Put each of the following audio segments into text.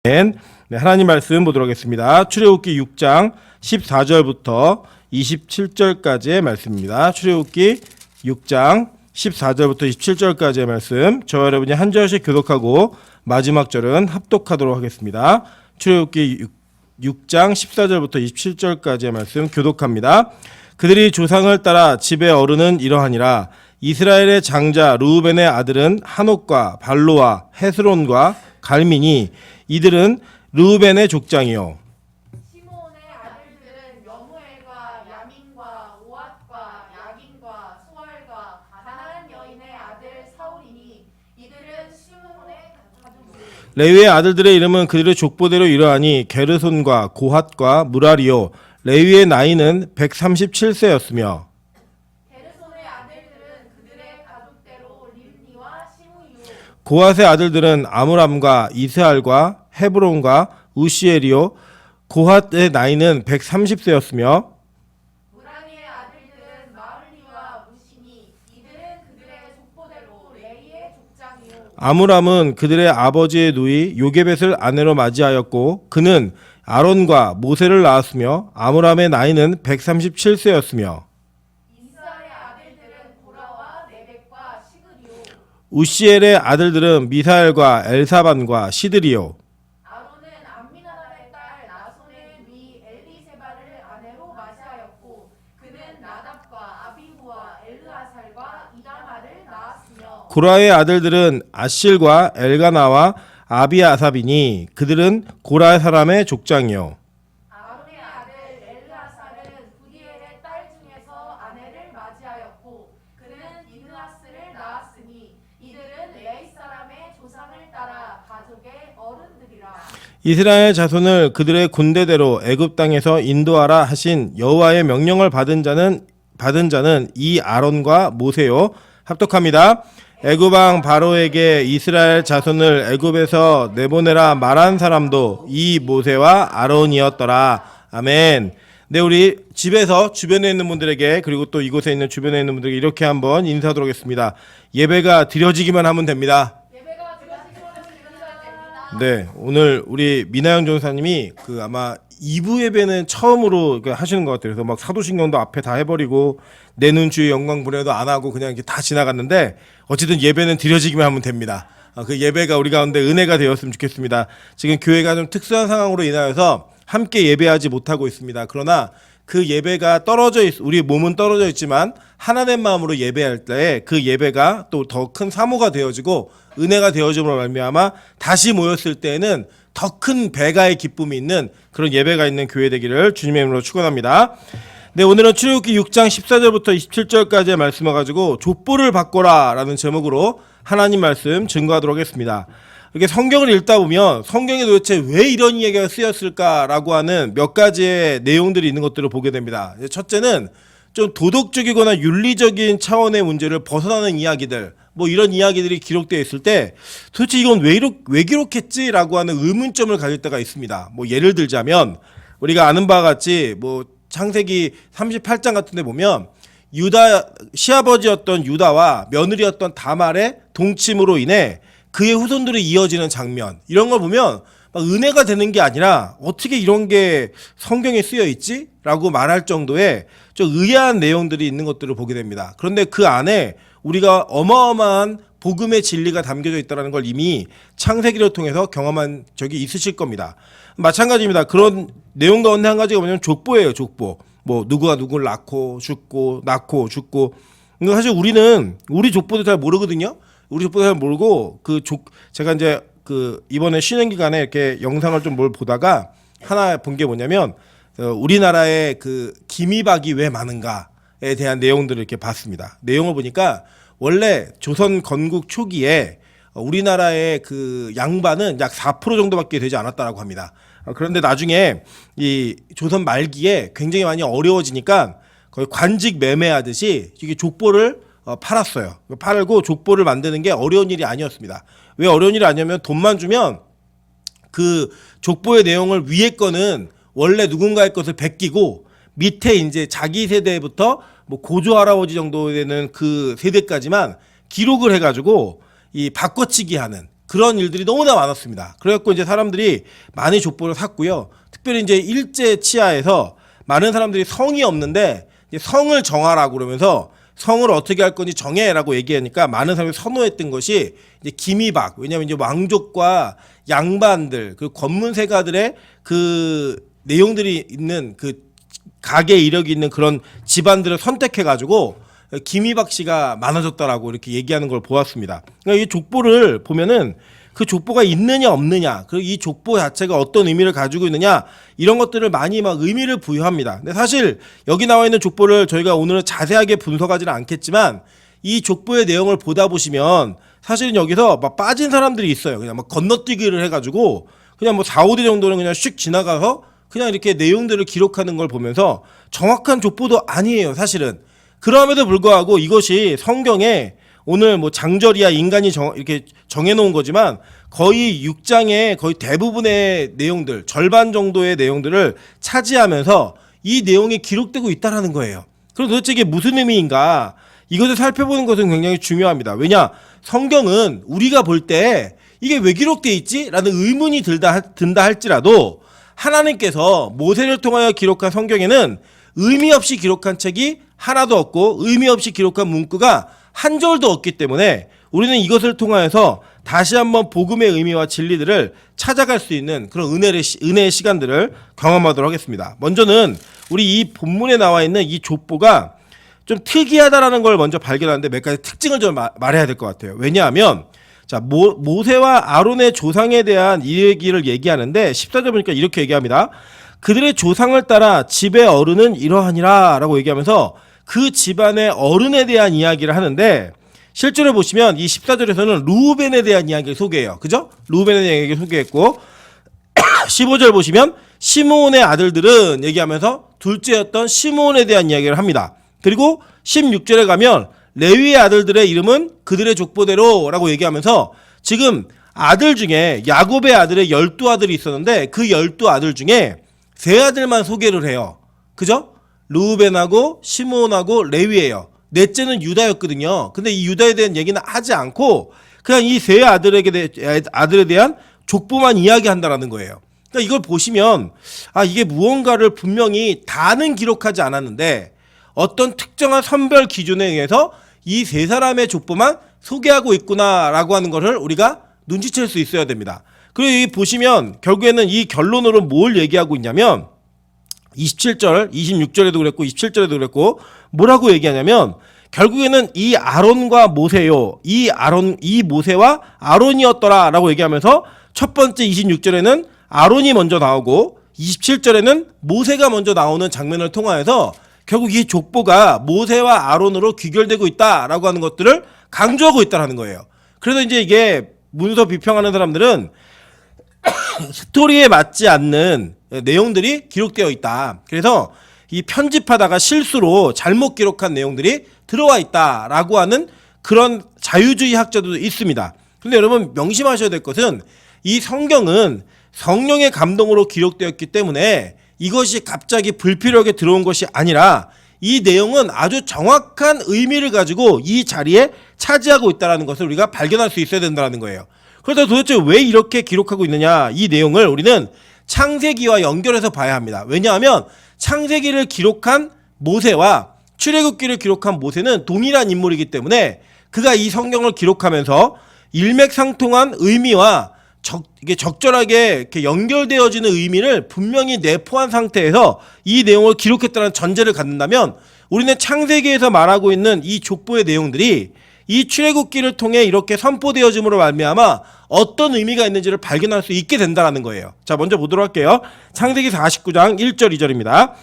네, 하나님 말씀 보도록 하겠습니다. 출애굽기 6장 14절부터 27절까지의 말씀입니다. 출애굽기 6장 14절부터 27절까지의 말씀, 저와 여러분이 한 절씩 교독하고 마지막 절은 합독하도록 하겠습니다. 출애굽기 6장 14절부터 27절까지의 말씀 교독합니다. 그들이 조상을 따라 집의 어른은 이러하니라. 이스라엘의 장자 르우벤의 아들은 하녹과 발로와 헤스론과 갈미니, 이들은 르우벤의 족장이요. 시므온의 아들들은 여무엘과 야민과 오앗과 야긴과 수알과 가나안 여인의 아들 사울이니 이들은 시므온의 가족들. 레위의 아들들의 이름은 그들의 족보대로 이러하니 게르손과 고핫과 무라리요. 레위의 나이는 137세였으며 게르손의 아들들은 그들의 가족대로 림니와 시므유. 고핫의 아들들은 아므람과 이스알과 헤브론과 우시엘이요. 고핫의 나이는 130세였으며 무라리의 아들들은 마흘리와 무시니 이들은 그들의 족보대로 레이의 족장이요. 아므람은 그들의 아버지의 누이 요게벳을 아내로 맞이하였고 그는 아론과 모세를 낳았으며 아므람의 나이는 137세였으며 이스라엘의 아들들은 고라와 네벡과 시그리요. 우시엘의 아들들은 미사엘과 엘사반과 시드리요. 아론은 암미나답의 딸 나손의 위 엘리세바를 아내로 맞이하였고 그는 나답과 아비후와 엘르아살과 이다마를 낳았으며 고라의 아들들은 아실과 엘가나와 아비아삽이니 그들은 고라 사람의 족장이요. 아론의 아들 엘르아살은 부디엘의 딸 중에서 아내를 맞이하였고 그는 이느아스를 낳았으니 이들은 레이 사람의 조상을 따라 가족의 어른들이라. 이스라엘 자손을 그들의 군대대로 애굽 땅에서 인도하라 하신 여호와의 명령을 받은 자는 이 아론과 모세요. 합독합니다. 애굽 왕 바로에게 이스라엘 자손을 애굽에서 내보내라 말한 사람도 이 모세와 아론이었더라. 아멘. 네, 우리 집에서 주변에 있는 분들에게, 그리고 또 이곳에 있는 주변에 있는 분들에게 이렇게 한번 인사하도록 하겠습니다. 예배가 드려지기만 하면 됩니다. 예배가 드려지기만 됩니다. 네, 오늘 우리 미나영 전사님이 아마 2부 예배는 처음으로 하시는 것 같아요. 그래서 막 사도신경도 앞에 다 해버리고 내눈 주의 영광 분해도 안 하고 그냥 이렇게 다 지나갔는데, 어쨌든 예배는 드려지기만 하면 됩니다. 그 예배가 우리 가운데 은혜가 되었으면 좋겠습니다. 지금 교회가 좀 특수한 상황으로 인하여서 함께 예배하지 못하고 있습니다. 그러나 그 예배가 우리 몸은 떨어져 있지만 하나된 마음으로 예배할 때 그 예배가 또 더 큰 사모가 되어지고 은혜가 되어짐으로 말미암아 다시 모였을 때에는 더 큰 배가의 기쁨이 있는 그런 예배가 있는 교회 되기를 주님의 이름으로 축원합니다. 네, 오늘은 출애굽기 6장 14절부터 27절까지의 말씀을 가지고 족보를 바꿔라 라는 제목으로 하나님 말씀 증거하도록 하겠습니다. 이렇게 성경을 읽다 보면 성경에 도대체 왜 이런 이야기가 쓰였을까라고 하는 몇 가지의 내용들이 있는 것들을 보게 됩니다. 첫째는 좀 도덕적이거나 윤리적인 차원의 문제를 벗어나는 이야기들, 뭐 이런 이야기들이 기록되어 있을 때 도대체 이건 왜 기록했지라고 하는 의문점을 가질 때가 있습니다. 뭐 예를 들자면 우리가 아는 바와 같이 뭐 창세기 38장 같은 데 보면 시아버지였던 유다와 며느리였던 다말의 동침으로 인해 그의 후손들이 이어지는 장면, 이런 걸 보면 막 은혜가 되는 게 아니라 어떻게 이런 게 성경에 쓰여 있지? 라고 말할 정도의 좀 의아한 내용들이 있는 것들을 보게 됩니다. 그런데 그 안에 우리가 어마어마한 복음의 진리가 담겨져 있다는 걸 이미 창세기를 통해서 경험한 적이 있으실 겁니다. 마찬가지입니다. 그런 내용 가운데 한 가지가 뭐냐면 족보예요. 족보. 뭐 누구가 누구를 낳고 죽고 근데 사실 우리는 우리 족보도 잘 모르거든요. 우리 족보도 잘 모르고 제가 이제 이번에 쉬는 기간에 이렇게 영상을 좀 뭘 보다가 하나 본 게 뭐냐면 우리나라의 기미박이 왜 많은가에 대한 내용들을 이렇게 봤습니다. 내용을 보니까 원래 조선 건국 초기에 우리나라의 양반은 약 4% 정도밖에 되지 않았다라고 합니다. 그런데 나중에 이 조선 말기에 굉장히 많이 어려워지니까 거의 관직 매매하듯이 이게 족보를 팔았어요. 팔고 족보를 만드는 게 어려운 일이 아니었습니다. 왜 어려운 일이 아니냐면 돈만 주면 그 족보의 내용을 위에 거는 원래 누군가의 것을 베끼고 밑에 이제 자기 세대부터 뭐 고조 할아버지 정도 되는 그 세대까지만 기록을 해가지고 이 바꿔치기 하는 그런 일들이 너무나 많았습니다. 그래갖고 이제 사람들이 많이 족보를 샀고요. 특별히 이제 일제 치하에서 많은 사람들이 성이 없는데 이제 성을 정하라고 그러면서 성을 어떻게 할 건지 정해라고 얘기하니까 많은 사람이 선호했던 것이 이제 기미박. 왜냐하면 이제 왕족과 양반들, 그 권문세가들의 그 내용들이 있는 그 가계 이력이 있는 그런 집안들을 선택해가지고 기미박 씨가 많아졌다라고 이렇게 얘기하는 걸 보았습니다. 그러니까 이 족보를 보면은 그 족보가 있느냐 없느냐, 그리고 이 족보 자체가 어떤 의미를 가지고 있느냐, 이런 것들을 많이 막 의미를 부여합니다. 근데 사실 여기 나와 있는 족보를 저희가 오늘은 자세하게 분석하지는 않겠지만 이 족보의 내용을 보다 보시면 사실은 여기서 막 빠진 사람들이 있어요. 그냥 막 건너뛰기를 해가지고 그냥 뭐 4, 5대 정도는 그냥 슉 지나가서 그냥 이렇게 내용들을 기록하는 걸 보면서 정확한 족보도 아니에요, 사실은. 그럼에도 불구하고 이것이 성경에 오늘 뭐 장절이야 인간이 이렇게 정해놓은 거지만 거의 6장의 거의 대부분의 내용들, 절반 정도의 내용들을 차지하면서 이 내용이 기록되고 있다라는 거예요. 그럼 도대체 이게 무슨 의미인가? 이것을 살펴보는 것은 굉장히 중요합니다. 왜냐? 성경은 우리가 볼 때 이게 왜 기록돼 있지? 라는 의문이 든다 할지라도 하나님께서 모세를 통하여 기록한 성경에는 의미 없이 기록한 책이 하나도 없고 의미 없이 기록한 문구가 한 절도 없기 때문에 우리는 이것을 통하여서 다시 한번 복음의 의미와 진리들을 찾아갈 수 있는 그런 은혜의 시간들을 경험하도록 하겠습니다. 먼저는 우리 이 본문에 나와 있는 이 족보가 좀 특이하다라는 걸 먼저 발견하는데 몇 가지 특징을 좀 말해야 될 것 같아요. 왜냐하면 자 모세와 아론의 조상에 대한 이 얘기를 얘기하는데 14절 보니까 이렇게 얘기합니다. 그들의 조상을 따라 집의 어른은 이러하니라 라고 얘기하면서 그 집안의 어른에 대한 이야기를 하는데 실제로 보시면 이 14절에서는 루벤에 대한 이야기를 소개해요. 그죠? 루벤에 대한 이야기를 소개했고 15절 보시면 시므온의 아들들은 얘기하면서 둘째였던 시므온에 대한 이야기를 합니다. 그리고 16절에 가면 레위의 아들들의 이름은 그들의 족보대로 라고 얘기하면서 지금 아들 중에 야곱의 아들의 12아들이 있었는데 그 12아들 중에 3아들만 소개를 해요. 그죠? 루벤하고 시므온하고 레위예요. 넷째는 유다였거든요. 근데 이 유다에 대한 얘기는 하지 않고 그냥 이 3아들에 대한 족보만 이야기한다라는 거예요. 그러니까 이걸 보시면 아 이게 무언가를 분명히 다는 기록하지 않았는데 어떤 특정한 선별 기준에 의해서 이 3사람의 족보만 소개하고 있구나라고 하는 것을 우리가 눈치챌 수 있어야 됩니다. 그리고 이 보시면 결국에는 이 결론으로 뭘 얘기하고 있냐면 27절, 26절에도 그랬고 27절에도 그랬고 뭐라고 얘기하냐면 결국에는 이 아론과 모세요. 이 모세와 아론이었더라라고 얘기하면서 첫 번째 26절에는 아론이 먼저 나오고 27절에는 모세가 먼저 나오는 장면을 통하여서 결국 이 족보가 모세와 아론으로 귀결되고 있다라고 하는 것들을 강조하고 있다라는 거예요. 그래서 이제 이게 문서 비평하는 사람들은 스토리에 맞지 않는 내용들이 기록되어 있다. 그래서 이 편집하다가 실수로 잘못 기록한 내용들이 들어와 있다라고 하는 그런 자유주의 학자도 있습니다. 그런데 여러분 명심하셔야 될 것은 이 성경은 성령의 감동으로 기록되었기 때문에 이것이 갑자기 불필요하게 들어온 것이 아니라 이 내용은 아주 정확한 의미를 가지고 이 자리에 차지하고 있다는 것을 우리가 발견할 수 있어야 된다는 거예요. 그래서 도대체 왜 이렇게 기록하고 있느냐, 이 내용을 우리는 창세기와 연결해서 봐야 합니다. 왜냐하면 창세기를 기록한 모세와 출애굽기를 기록한 모세는 동일한 인물이기 때문에 그가 이 성경을 기록하면서 일맥상통한 의미와 이게 적절하게 이렇게 연결되어지는 의미를 분명히 내포한 상태에서 이 내용을 기록했다는 전제를 갖는다면 우리는 창세기에서 말하고 있는 이 족보의 내용들이 이 출애굽기를 통해 이렇게 선포되어짐으로 말미암아 어떤 의미가 있는지를 발견할 수 있게 된다는 거예요. 자, 먼저 보도록 할게요. 창세기 49장 1절 2절입니다.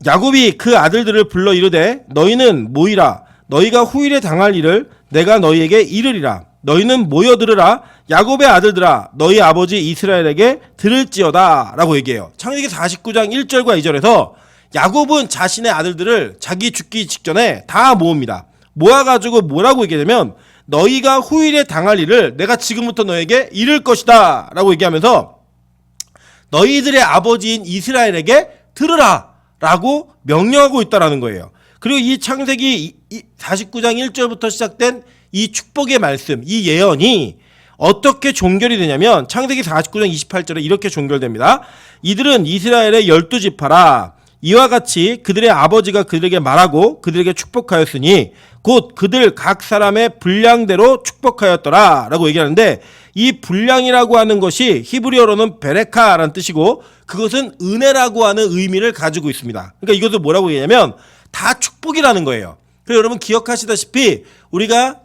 야곱이 그 아들들을 불러 이르되 너희는 모이라. 너희가 후일에 당할 일을 내가 너희에게 이르리라. 너희는 모여 들으라. 야곱의 아들들아 너희 아버지 이스라엘에게 들을지어다 라고 얘기해요. 창세기 49장 1절과 2절에서 야곱은 자신의 아들들을 자기 죽기 직전에 다 모읍니다. 모아가지고 뭐라고 얘기하냐면 너희가 후일에 당할 일을 내가 지금부터 너에게 이를 것이다 라고 얘기하면서 너희들의 아버지인 이스라엘에게 들으라 라고 명령하고 있다라는 거예요. 그리고 이 창세기 49장 1절부터 시작된 이 축복의 말씀, 이 예언이 어떻게 종결이 되냐면 창세기 49장 28절에 이렇게 종결됩니다. 이들은 이스라엘의 12지파라. 이와 같이 그들의 아버지가 그들에게 말하고 그들에게 축복하였으니 곧 그들 각 사람의 분량대로 축복하였더라 라고 얘기하는데, 이 분량이라고 하는 것이 히브리어로는 베레카라는 뜻이고 그것은 은혜라고 하는 의미를 가지고 있습니다. 그러니까 이것을 뭐라고 얘기하냐면 다 축복이라는 거예요. 그래서 여러분 기억하시다시피 우리가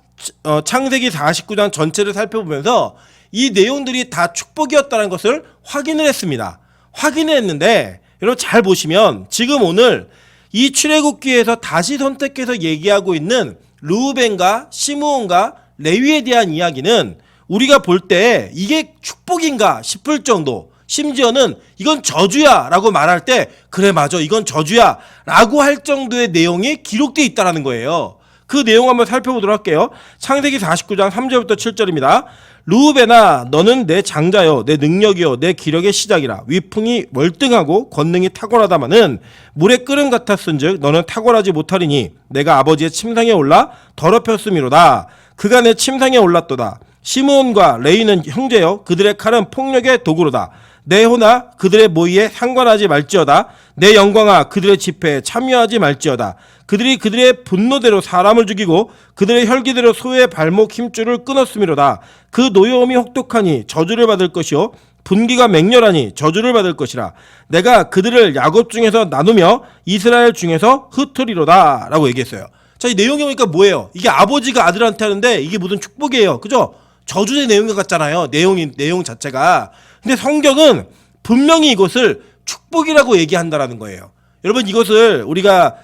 창세기 49장 전체를 살펴보면서 이 내용들이 다 축복이었다는 것을 확인을 했습니다. 확인을 했는데 여러분 잘 보시면 지금 오늘 이 출애굽기에서 다시 선택해서 얘기하고 있는 르우벤과 시므온과 레위에 대한 이야기는 우리가 볼 때 이게 축복인가 싶을 정도, 심지어는 이건 저주야 라고 말할 때 그래 맞아 이건 저주야 라고 할 정도의 내용이 기록되어 있다는 거예요. 그 내용 한번 살펴보도록 할게요. 창세기 49장 3절부터 7절입니다. 르우벤아 너는 내 장자요 내 능력이요 내 기력의 시작이라. 위풍이 월등하고 권능이 탁월하다마는 물의 끓음 같았은즉 너는 탁월하지 못하리니 내가 아버지의 침상에 올라 더럽혔음이로다. 그가 내 침상에 올랐도다. 시므온과 레위는 형제요 그들의 칼은 폭력의 도구로다. 내 호나 그들의 모의에 상관하지 말지어다. 내 영광아 그들의 집회에 참여하지 말지어다. 그들이 그들의 분노대로 사람을 죽이고 그들의 혈기대로 소의 발목 힘줄을 끊었음이로다. 그 노여움이 혹독하니 저주를 받을 것이요 분기가 맹렬하니 저주를 받을 것이라. 내가 그들을 야곱 중에서 나누며 이스라엘 중에서 흩으리로다 라고 얘기했어요. 자, 이 내용이 보니까 뭐예요? 이게 아버지가 아들한테 하는데 이게 무슨 축복이에요, 그죠? 저주의 내용 같잖아요, 내용 자체가. 근데 성경은 분명히 이것을 축복이라고 얘기한다라는 거예요. 여러분 이것을 우리가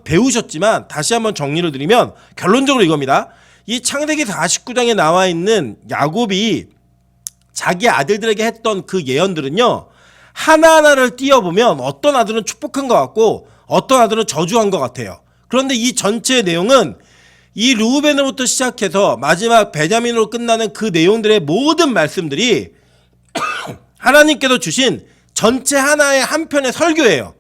배우셨지만 다시 한번 정리를 드리면 결론적으로 이겁니다. 이 창세기 49장에 나와 있는 야곱이 자기 아들들에게 했던 그 예언들은요, 하나하나를 띄어보면 어떤 아들은 축복한 것 같고 어떤 아들은 저주한 것 같아요. 그런데 이 전체의 내용은 이 르우벤으로부터 시작해서 마지막 베냐민으로 끝나는 그 내용들의 모든 말씀들이 하나님께서 주신 전체 하나의 한 편의 설교예요.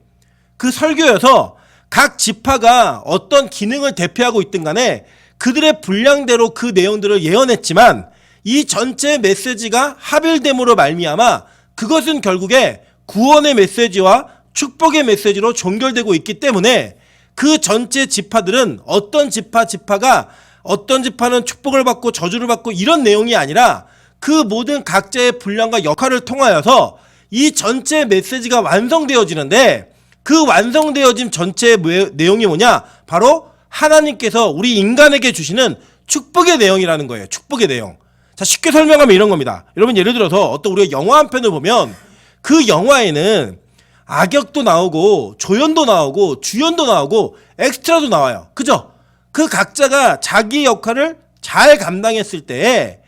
그 설교여서 각 지파가 어떤 기능을 대표하고 있든 간에 그들의 분량대로 그 내용들을 예언했지만 이 전체 메시지가 합일됨으로 말미암아 그것은 결국에 구원의 메시지와 축복의 메시지로 종결되고 있기 때문에 그 전체 지파들은 어떤 지파가 어떤 지파는 축복을 받고 저주를 받고 이런 내용이 아니라 그 모든 각자의 분량과 역할을 통하여서 이 전체 메시지가 완성되어지는데, 그 완성되어진 전체의 내용이 뭐냐? 바로 하나님께서 우리 인간에게 주시는 축복의 내용이라는 거예요. 축복의 내용. 자, 쉽게 설명하면 이런 겁니다. 여러분 예를 들어서 어떤 우리가 영화 한 편을 보면 그 영화에는 악역도 나오고 조연도 나오고 주연도 나오고 엑스트라도 나와요. 그죠? 그 각자가 자기 역할을 잘 감당했을 때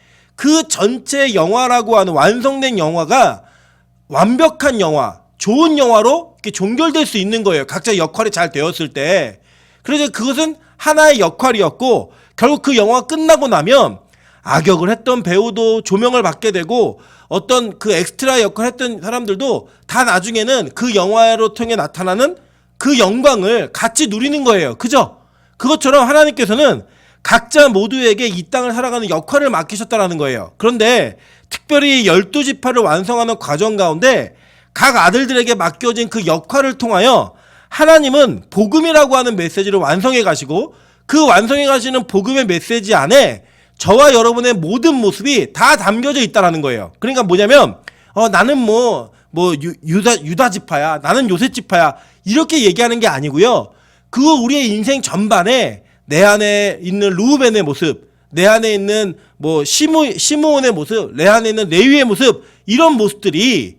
그 전체 영화라고 하는 완성된 영화가 완벽한 영화, 좋은 영화로 이렇게 종결될 수 있는 거예요. 각자 역할이 잘 되었을 때. 그래서 그것은 하나의 역할이었고 결국 그 영화가 끝나고 나면 악역을 했던 배우도 조명을 받게 되고 어떤 그 엑스트라 역할을 했던 사람들도 다 나중에는 그 영화로 통해 나타나는 그 영광을 같이 누리는 거예요. 그죠? 그것처럼 하나님께서는 각자 모두에게 이 땅을 살아가는 역할을 맡기셨다라는 거예요. 그런데 특별히 12지파를 완성하는 과정 가운데 각 아들들에게 맡겨진 그 역할을 통하여 하나님은 복음이라고 하는 메시지를 완성해 가시고 그 완성해 가시는 복음의 메시지 안에 저와 여러분의 모든 모습이 다 담겨져 있다라는 거예요. 그러니까 뭐냐면 나는 유다 지파야, 나는 요셉 지파야 이렇게 얘기하는 게 아니고요. 그거 우리의 인생 전반에 내 안에 있는 르우벤의 모습, 내 안에 있는 시므온의 모습, 내 안에 있는 레위의 모습, 이런 모습들이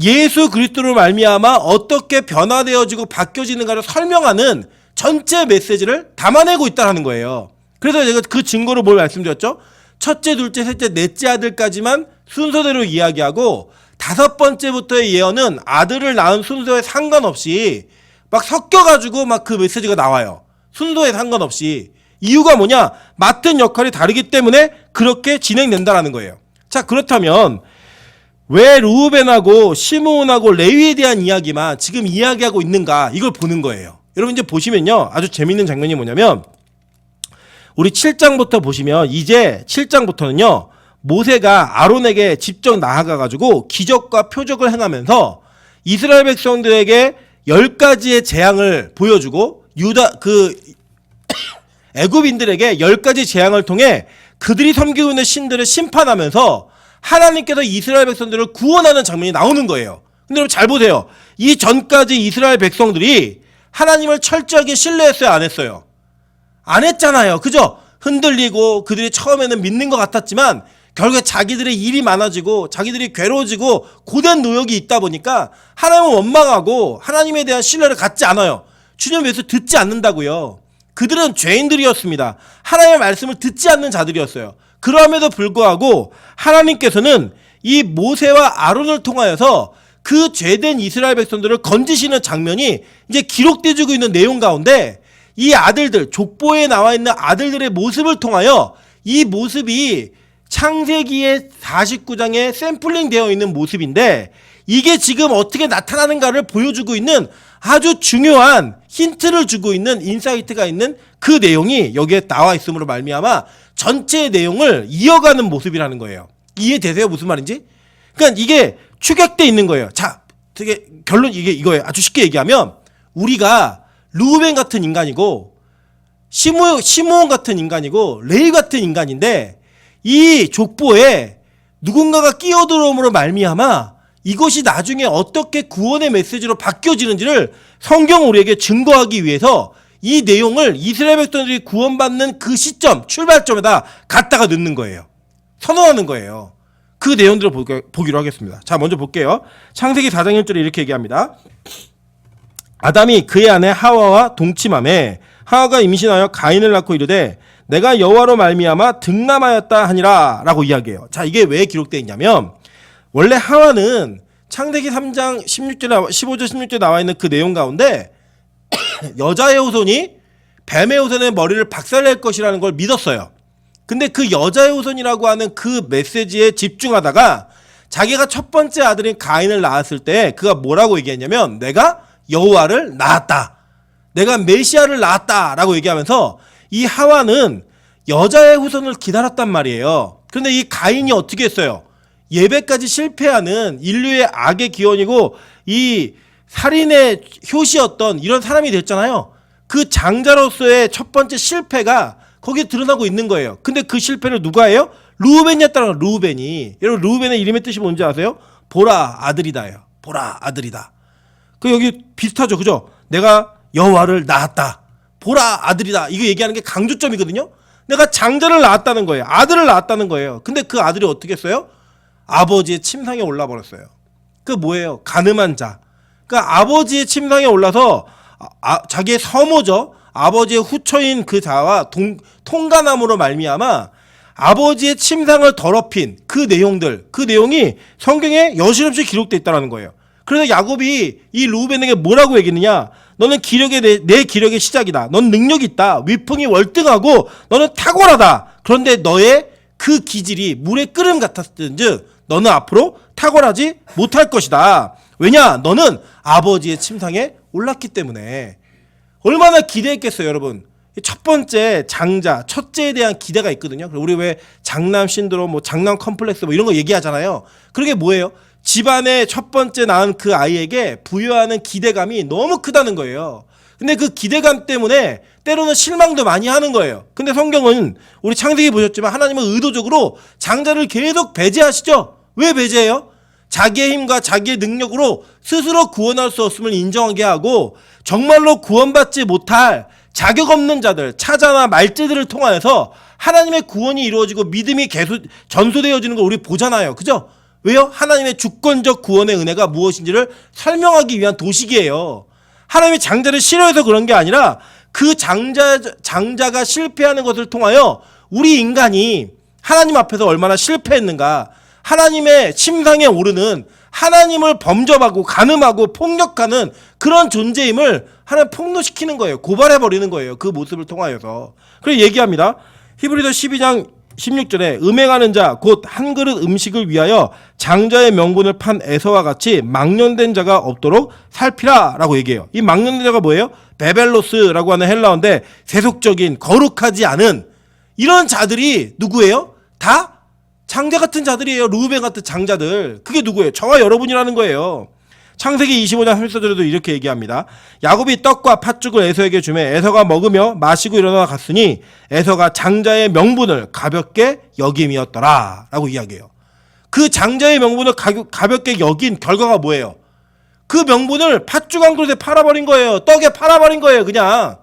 예수 그리스도로 말미암아 어떻게 변화되어지고 바뀌어지는가를 설명하는 전체 메시지를 담아내고 있다는 거예요. 그래서 제가 그 증거로 뭘 말씀드렸죠? 첫째, 둘째, 셋째, 넷째 아들까지만 순서대로 이야기하고 다섯 번째부터의 예언은 아들을 낳은 순서에 상관없이 막 섞여가지고 막 그 메시지가 나와요. 순서에 상관없이. 이유가 뭐냐? 맡은 역할이 다르기 때문에 그렇게 진행된다라는 거예요. 자, 그렇다면 왜 르우벤하고 시므온하고 레위에 대한 이야기만 지금 이야기하고 있는가? 이걸 보는 거예요. 여러분 이제 보시면요, 아주 재밌는 장면이 뭐냐면 우리 7장부터 보시면 이제 7장부터는요 모세가 아론에게 직접 나아가가지고 기적과 표적을 행하면서 이스라엘 백성들에게 10가지의 재앙을 보여주고 애굽인들에게 10가지 재앙을 통해 그들이 섬기고 있는 신들을 심판하면서 하나님께서 이스라엘 백성들을 구원하는 장면이 나오는 거예요. 근데 여러분 잘 보세요. 이 전까지 이스라엘 백성들이 하나님을 철저하게 신뢰했어요, 안 했어요? 안 했잖아요. 그죠? 흔들리고 그들이 처음에는 믿는 것 같았지만 결국에 자기들의 일이 많아지고 자기들이 괴로워지고 고된 노역이 있다 보니까 하나님을 원망하고 하나님에 대한 신뢰를 갖지 않아요. 주님 위해서 듣지 않는다고요. 그들은 죄인들이었습니다. 하나님의 말씀을 듣지 않는 자들이었어요. 그럼에도 불구하고 하나님께서는 이 모세와 아론을 통하여서 그 죄된 이스라엘 백성들을 건지시는 장면이 이제 기록되어지고 있는 내용 가운데 이 아들들, 족보에 나와 있는 아들들의 모습을 통하여 이 모습이 창세기의 49장에 샘플링 되어 있는 모습인데 이게 지금 어떻게 나타나는가를 보여주고 있는 아주 중요한 힌트를 주고 있는 인사이트가 있는 그 내용이 여기에 나와 있음으로 말미암아 전체의 내용을 이어가는 모습이라는 거예요. 이해되세요? 무슨 말인지? 그러니까 이게 축약돼 있는 거예요. 자, 되게 결론 이거예요. 아주 쉽게 얘기하면 우리가 루벤 같은 인간이고 시므온 같은 인간이고 레위 같은 인간인데 이 족보에 누군가가 끼어들어옴으로 말미암아 이것이 나중에 어떻게 구원의 메시지로 바뀌어지는지를 성경 우리에게 증거하기 위해서 이 내용을 이스라엘 백성들이 구원받는 그 시점, 출발점에다 갖다가 넣는 거예요. 선언하는 거예요. 그 내용들을 보기로 하겠습니다. 자, 먼저 볼게요. 창세기 4장 1절에 이렇게 얘기합니다. 아담이 그의 아내 하와와 동침하매 하와가 임신하여 가인을 낳고 이르되 내가 여호와로 말미암아 득남하였다 하니라 라고 이야기해요. 자, 이게 왜 기록되어 있냐면 원래 하와는 창세기 3장 15절 16절에 나와 있는 그 내용 가운데 여자의 후손이 뱀의 후손의 머리를 박살낼 것이라는 걸 믿었어요. 근데 그 여자의 후손이라고 하는 그 메시지에 집중하다가 자기가 첫 번째 아들인 가인을 낳았을 때 그가 뭐라고 얘기했냐면 내가 여호와를 낳았다. 내가 메시아를 낳았다 라고 얘기하면서 이 하와는 여자의 후손을 기다렸단 말이에요. 그런데 이 가인이 어떻게 했어요? 예배까지 실패하는 인류의 악의 기원이고 이 살인의 효시였던 이런 사람이 됐잖아요. 그 장자로서의 첫 번째 실패가 거기에 드러나고 있는 거예요. 근데 그 실패를 누가 해요? 르우벤이었다는 거예요. 르우벤이. 여러분 르우벤의 이름의 뜻이 뭔지 아세요? 보라 아들이다예요. 보라 아들이다. 그 여기 비슷하죠. 그죠? 내가 여호와를 낳았다. 보라 아들이다. 이거 얘기하는 게 강조점이거든요. 내가 장자를 낳았다는 거예요. 아들을 낳았다는 거예요. 근데 그 아들이 어떻게 했어요? 아버지의 침상에 올라버렸어요. 그 뭐예요? 가늠한 자. 그러니까 아버지의 침상에 올라서 자기의 서모죠. 아버지의 후처인 그 자와 통간함으로 말미암아 아버지의 침상을 더럽힌 그 내용들, 그 내용이 성경에 여실없이 기록되어 있다는 거예요. 그래서 야곱이 이 르우벤에게 뭐라고 얘기했느냐? 너는 내 기력의 시작이다. 넌 능력이 있다. 위풍이 월등하고 너는 탁월하다. 그런데 너의 그 기질이 물의 끓음 같았든지 너는 앞으로 탁월하지 못할 것이다. 왜냐? 너는 아버지의 침상에 올랐기 때문에. 얼마나 기대했겠어요, 여러분. 첫 번째 장자, 첫째에 대한 기대가 있거든요. 우리 왜 장남 신드롬, 뭐 장남 컴플렉스 뭐 이런 거 얘기하잖아요. 그게 뭐예요? 집안에 첫 번째 낳은 그 아이에게 부여하는 기대감이 너무 크다는 거예요. 근데 그 기대감 때문에 때로는 실망도 많이 하는 거예요. 근데 성경은 우리 창세기 보셨지만 하나님은 의도적으로 장자를 계속 배제하시죠. 왜 배제해요? 자기의 힘과 자기의 능력으로 스스로 구원할 수 없음을 인정하게 하고 정말로 구원받지 못할 자격 없는 자들, 차자나 말제들을 통하여서 하나님의 구원이 이루어지고 믿음이 계속 전수되어지는 걸 우리 보잖아요. 그죠? 왜요? 하나님의 주권적 구원의 은혜가 무엇인지를 설명하기 위한 도식이에요. 하나님이 장자를 싫어해서 그런 게 아니라 그 장자가 실패하는 것을 통하여 우리 인간이 하나님 앞에서 얼마나 실패했는가, 하나님의 침상에 오르는 하나님을 범접하고 가늠하고 폭력하는 그런 존재임을 하나님 폭로시키는 거예요. 고발해버리는 거예요. 그 모습을 통하여서. 그래서 얘기합니다. 히브리서 12장 16절에 음행하는 자 곧 한 그릇 음식을 위하여 장자의 명분을 판 에서와 같이 망령된 자가 없도록 살피라 라고 얘기해요. 이 망령된 자가 뭐예요? 베벨로스라고 하는 헬라어인데 세속적인 거룩하지 않은 이런 자들이 누구예요? 다 장자 같은 자들이에요. 르우벤 같은 장자들. 그게 누구예요? 저와 여러분이라는 거예요. 창세기 25장 13절에도 이렇게 얘기합니다. 야곱이 떡과 팥죽을 에서에게 주매 에서가 먹으며 마시고 일어나 갔으니 에서가 장자의 명분을 가볍게 여김이었더라 라고 이야기해요. 그 장자의 명분을 가볍게 여긴 결과가 뭐예요? 그 명분을 팥죽 한 그릇에 팔아버린 거예요. 떡에 팔아버린 거예요. 그냥.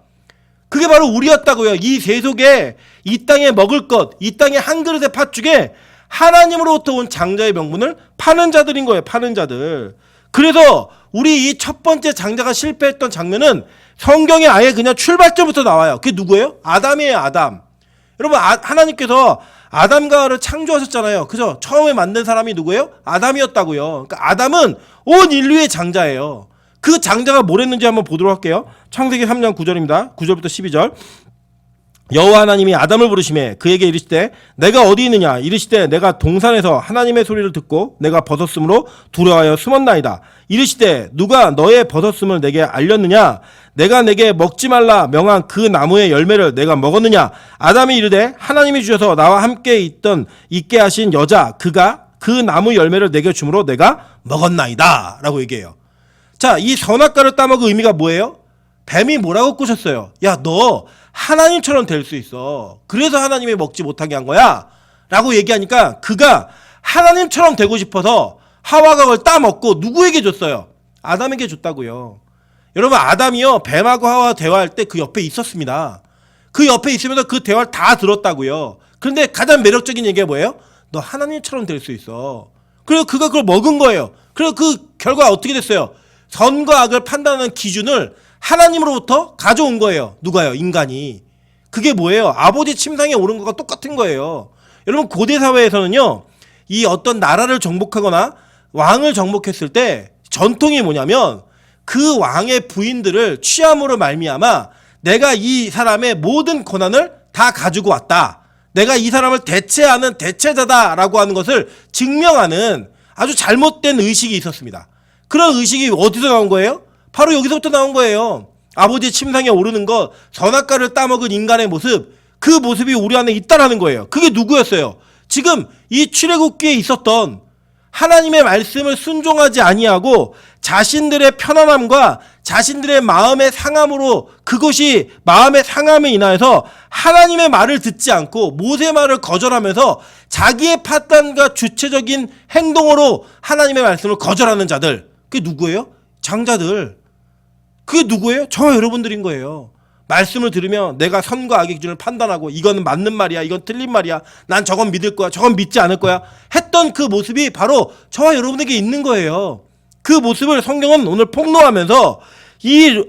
그게 바로 우리였다고요. 이 세속에 이 땅에 먹을 것, 이 땅에 한 그릇의 팥죽에 하나님으로부터 온 장자의 명분을 파는 자들인 거예요. 파는 자들. 그래서 우리 이 첫 번째 장자가 실패했던 장면은 성경에 아예 그냥 출발점부터 나와요. 그게 누구예요? 아담이에요. 아담. 여러분 하나님께서 아담과 하와를 창조하셨잖아요. 그죠? 처음에 만든 사람이 누구예요? 아담이었다고요. 그러니까 아담은 온 인류의 장자예요. 그 장자가 뭘 했는지 한번 보도록 할게요. 창세기 3장 9절입니다. 9절부터 12절. 여호와 하나님이 아담을 부르시매 그에게 이르시되 내가 어디 있느냐 이르시되 내가 동산에서 하나님의 소리를 듣고 내가 벗었으므로 두려워하여 숨었나이다. 이르시되 누가 너의 벗었음을 내게 알렸느냐 내가 내게 먹지 말라 명한 그 나무의 열매를 내가 먹었느냐. 아담이 이르되 하나님이 주셔서 나와 함께 있게 하신 여자 그가 그 나무 열매를 내게 주므로 내가 먹었나이다 라고 얘기해요. 자, 이 선악과를 따먹은 의미가 뭐예요? 뱀이 뭐라고 꼬셨어요? 야, 너 하나님처럼 될 수 있어. 그래서 하나님이 먹지 못하게 한 거야 라고 얘기하니까 그가 하나님처럼 되고 싶어서 하와가 그걸 따먹고 누구에게 줬어요? 아담에게 줬다고요. 여러분 아담이요 뱀하고 하와 대화할 때 그 옆에 있었습니다. 그 옆에 있으면서 그 대화를 다 들었다고요. 그런데 가장 매력적인 얘기가 뭐예요? 너 하나님처럼 될 수 있어. 그래서 그가 그걸 먹은 거예요. 그래서 그 결과가 어떻게 됐어요? 선과 악을 판단하는 기준을 하나님으로부터 가져온 거예요. 누가요? 인간이. 그게 뭐예요? 아버지 침상에 오른 것과 똑같은 거예요. 여러분 고대 사회에서는요. 이 어떤 나라를 정복하거나 왕을 정복했을 때 전통이 뭐냐면 그 왕의 부인들을 취함으로 말미암아 내가 이 사람의 모든 권한을 다 가지고 왔다. 내가 이 사람을 대체하는 대체자다라고 하는 것을 증명하는 아주 잘못된 의식이 있었습니다. 그런 의식이 어디서 나온 거예요? 바로 여기서부터 나온 거예요. 아버지의 침상에 오르는 것, 선악과를 따먹은 인간의 모습, 그 모습이 우리 안에 있다라는 거예요. 그게 누구였어요? 지금 이 출애굽기에 있었던 하나님의 말씀을 순종하지 아니하고 자신들의 편안함과 자신들의 마음의 상함으로 그것이 마음의 상함에 인하여서 하나님의 말을 듣지 않고 모세의 말을 거절하면서 자기의 판단과 주체적인 행동으로 하나님의 말씀을 거절하는 자들. 그게 누구예요? 장자들. 그게 누구예요? 저와 여러분들인 거예요. 말씀을 들으면 내가 선과 악의 기준을 판단하고 이건 맞는 말이야, 이건 틀린 말이야, 난 저건 믿을 거야, 저건 믿지 않을 거야 했던 그 모습이 바로 저와 여러분에게 있는 거예요. 그 모습을 성경은 오늘 폭로하면서 이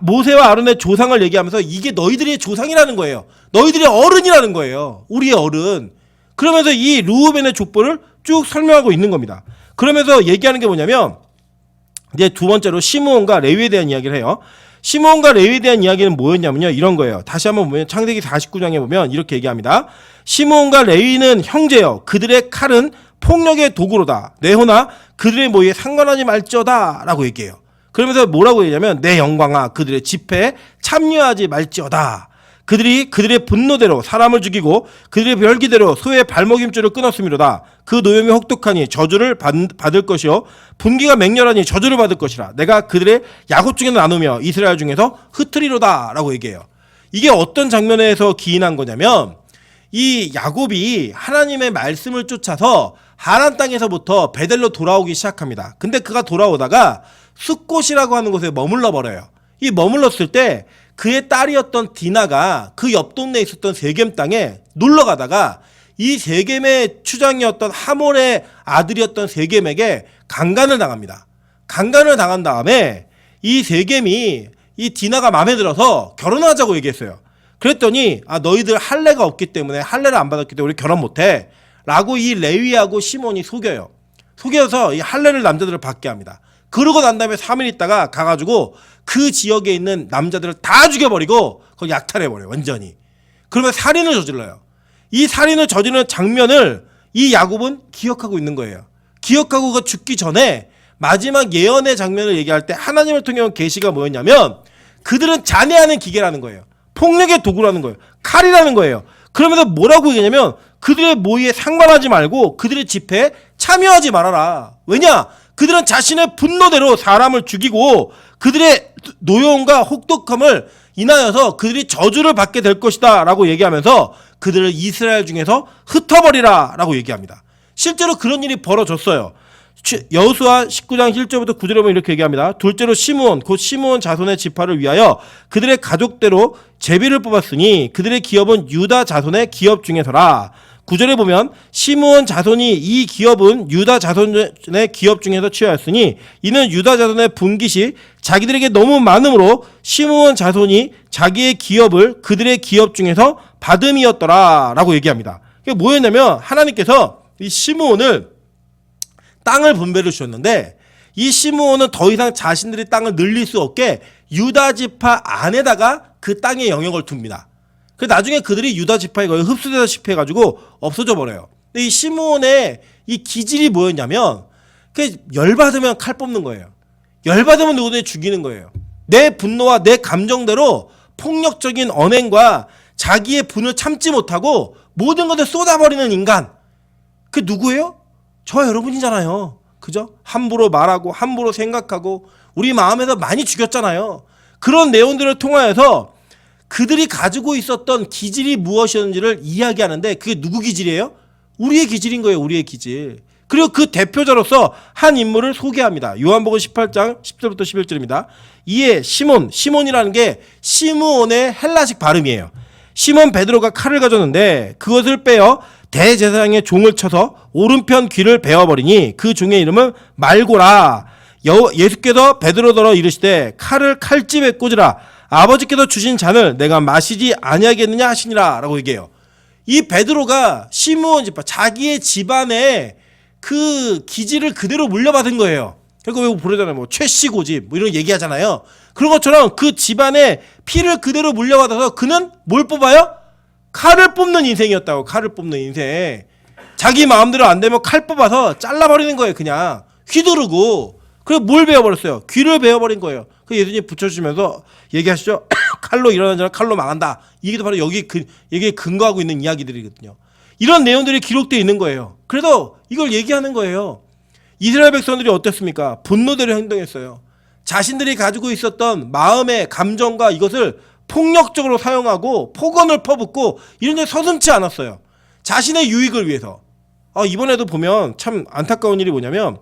모세와 아론의 조상을 얘기하면서 이게 너희들의 조상이라는 거예요. 너희들의 어른이라는 거예요. 우리의 어른. 그러면서 이 르우벤의 족보를 쭉 설명하고 있는 겁니다. 그러면서 얘기하는 게 뭐냐면 이제 두 번째로 시므온과 레위에 대한 이야기를 해요. 시므온과 레위에 대한 이야기는 뭐였냐면요. 이런 거예요. 다시 한번 보면 창세기 49장에 보면 이렇게 얘기합니다. 시므온과 레위는 형제여 그들의 칼은 폭력의 도구로다. 내호나 그들의 모의에 상관하지 말지어다 라고 얘기해요. 그러면서 뭐라고 얘기하냐면 내 영광아 그들의 집회에 참여하지 말지어다. 그들의 분노대로 사람을 죽이고 그들의 별기대로 소의 발목임줄을 끊었음이로다. 그 노염이 혹독하니 저주를 받을 것이요 분기가 맹렬하니 저주를 받을 것이라. 내가 그들의 야곱 중에 나누며 이스라엘 중에서 흩트리로다 라고 얘기해요. 이게 어떤 장면에서 기인한 거냐면 이 야곱이 하나님의 말씀을 쫓아서 하란 땅에서부터 베델로 돌아오기 시작합니다. 근데 그가 돌아오다가 숫곳이라고 하는 곳에 머물러 버려요. 이 머물렀을 때 그의 딸이었던 디나가 그 옆 동네에 있었던 세겜 땅에 놀러 가다가 이 세겜의 추장이었던 하몰의 아들이었던 세겜에게 강간을 당합니다. 강간을 당한 다음에 이 세겜이 이 디나가 마음에 들어서 결혼하자고 얘기했어요. 그랬더니 너희들 할례가 없기 때문에 할례를 안 받았기 때문에 우리 결혼 못해 라고 이 레위하고 시몬이 속여요. 속여서 이 할례를 남자들을 받게 합니다. 그러고 난 다음에 3일 있다가 가가지고 그 지역에 있는 남자들을 다 죽여버리고 거기 약탈해버려요. 완전히. 그러면 살인을 저질러요. 이 살인을 저지르는 장면을 이 야곱은 기억하고 있는 거예요. 기억하고 그 죽기 전에 마지막 예언의 장면을 얘기할 때 하나님을 통해 온 계시가 뭐였냐면 그들은 잔해하는 기계라는 거예요. 폭력의 도구라는 거예요. 칼이라는 거예요. 그러면서 뭐라고 얘기하냐면 그들의 모의에 상관하지 말고 그들의 집회에 참여하지 말아라. 왜냐? 그들은 자신의 분노대로 사람을 죽이고 그들의 노여움과 혹독함을 인하여서 그들이 저주를 받게 될 것이다 라고 얘기하면서 그들을 이스라엘 중에서 흩어버리라 라고 얘기합니다. 실제로 그런 일이 벌어졌어요. 여호수아 19장 1절부터 9절에 보면 이렇게 얘기합니다. 둘째로 시므온 곧 시므온 자손의 지파를 위하여 그들의 가족대로 제비를 뽑았으니 그들의 기업은 유다 자손의 기업 중에서라. 9절에 보면 시므온 자손이 이 기업은 유다 자손의 기업 중에서 취하였으니 이는 유다 자손의 분깃이 자기들에게 너무 많으므로 시므온 자손이 자기의 기업을 그들의 기업 중에서 받음이었더라 라고 얘기합니다. 이게 뭐였냐면 하나님께서 이 시므온을 땅을 분배를 주셨는데 이 시므온은 더 이상 자신들의 땅을 늘릴 수 없게 유다 지파 안에다가 그 땅의 영역을 둡니다. 그래서 나중에 그들이 유다 지파에 거의 흡수되다시피 해가지고 없어져 버려요. 근데 이 시므온의 이 기질이 뭐였냐면 열받으면 칼 뽑는 거예요. 열받으면 누구든지 죽이는 거예요. 내 분노와 내 감정대로 폭력적인 언행과 자기의 분을 참지 못하고 모든 것을 쏟아버리는 인간. 그 누구예요? 저와 여러분이잖아요. 그죠? 함부로 말하고 함부로 생각하고 우리 마음에서 많이 죽였잖아요. 그런 내용들을 통하여서 그들이 가지고 있었던 기질이 무엇이었는지를 이야기하는데 그게 누구 기질이에요? 우리의 기질인 거예요. 우리의 기질. 그리고 그 대표자로서 한 인물을 소개합니다. 요한복음 18장 10절부터 11절입니다. 이에 시몬이라는 게 시므온의 헬라식 발음이에요. 시몬 베드로가 칼을 가졌는데 그것을 빼어 대제사장의 종을 쳐서 오른편 귀를 베어버리니 그 종의 이름은 말고라. 예수께서 베드로더러 이르시되 칼을 칼집에 꽂으라. 아버지께서 주신 잔을 내가 마시지 아니하겠느냐 하시니라 라고 얘기해요. 이 베드로가 시므온 집안 자기의 집안에 그 기질을 그대로 물려받은 거예요. 그러니까 왜 부르잖아요. 뭐 최씨 고집 뭐 이런 얘기하잖아요. 그런 것처럼 그 집안에 피를 그대로 물려받아서 그는 뭘 뽑아요? 칼을 뽑는 인생이었다고. 칼을 뽑는 인생. 자기 마음대로 안 되면 칼 뽑아서 잘라버리는 거예요. 그냥 휘두르고. 그래서 뭘 베어버렸어요? 귀를 베어버린 거예요. 그 예수님 붙여주시면서 얘기하시죠. 칼로 일어난 자는 칼로 망한다. 이게 바로 여기에 근거하고 있는 이야기들이거든요. 이런 내용들이 기록되어 있는 거예요. 그래서 이걸 얘기하는 거예요. 이스라엘 백성들이 어땠습니까? 분노대로 행동했어요. 자신들이 가지고 있었던 마음의 감정과 이것을 폭력적으로 사용하고 폭언을 퍼붓고 이런 데 서슴지 않았어요. 자신의 유익을 위해서. 이번에도 보면 참 안타까운 일이 뭐냐면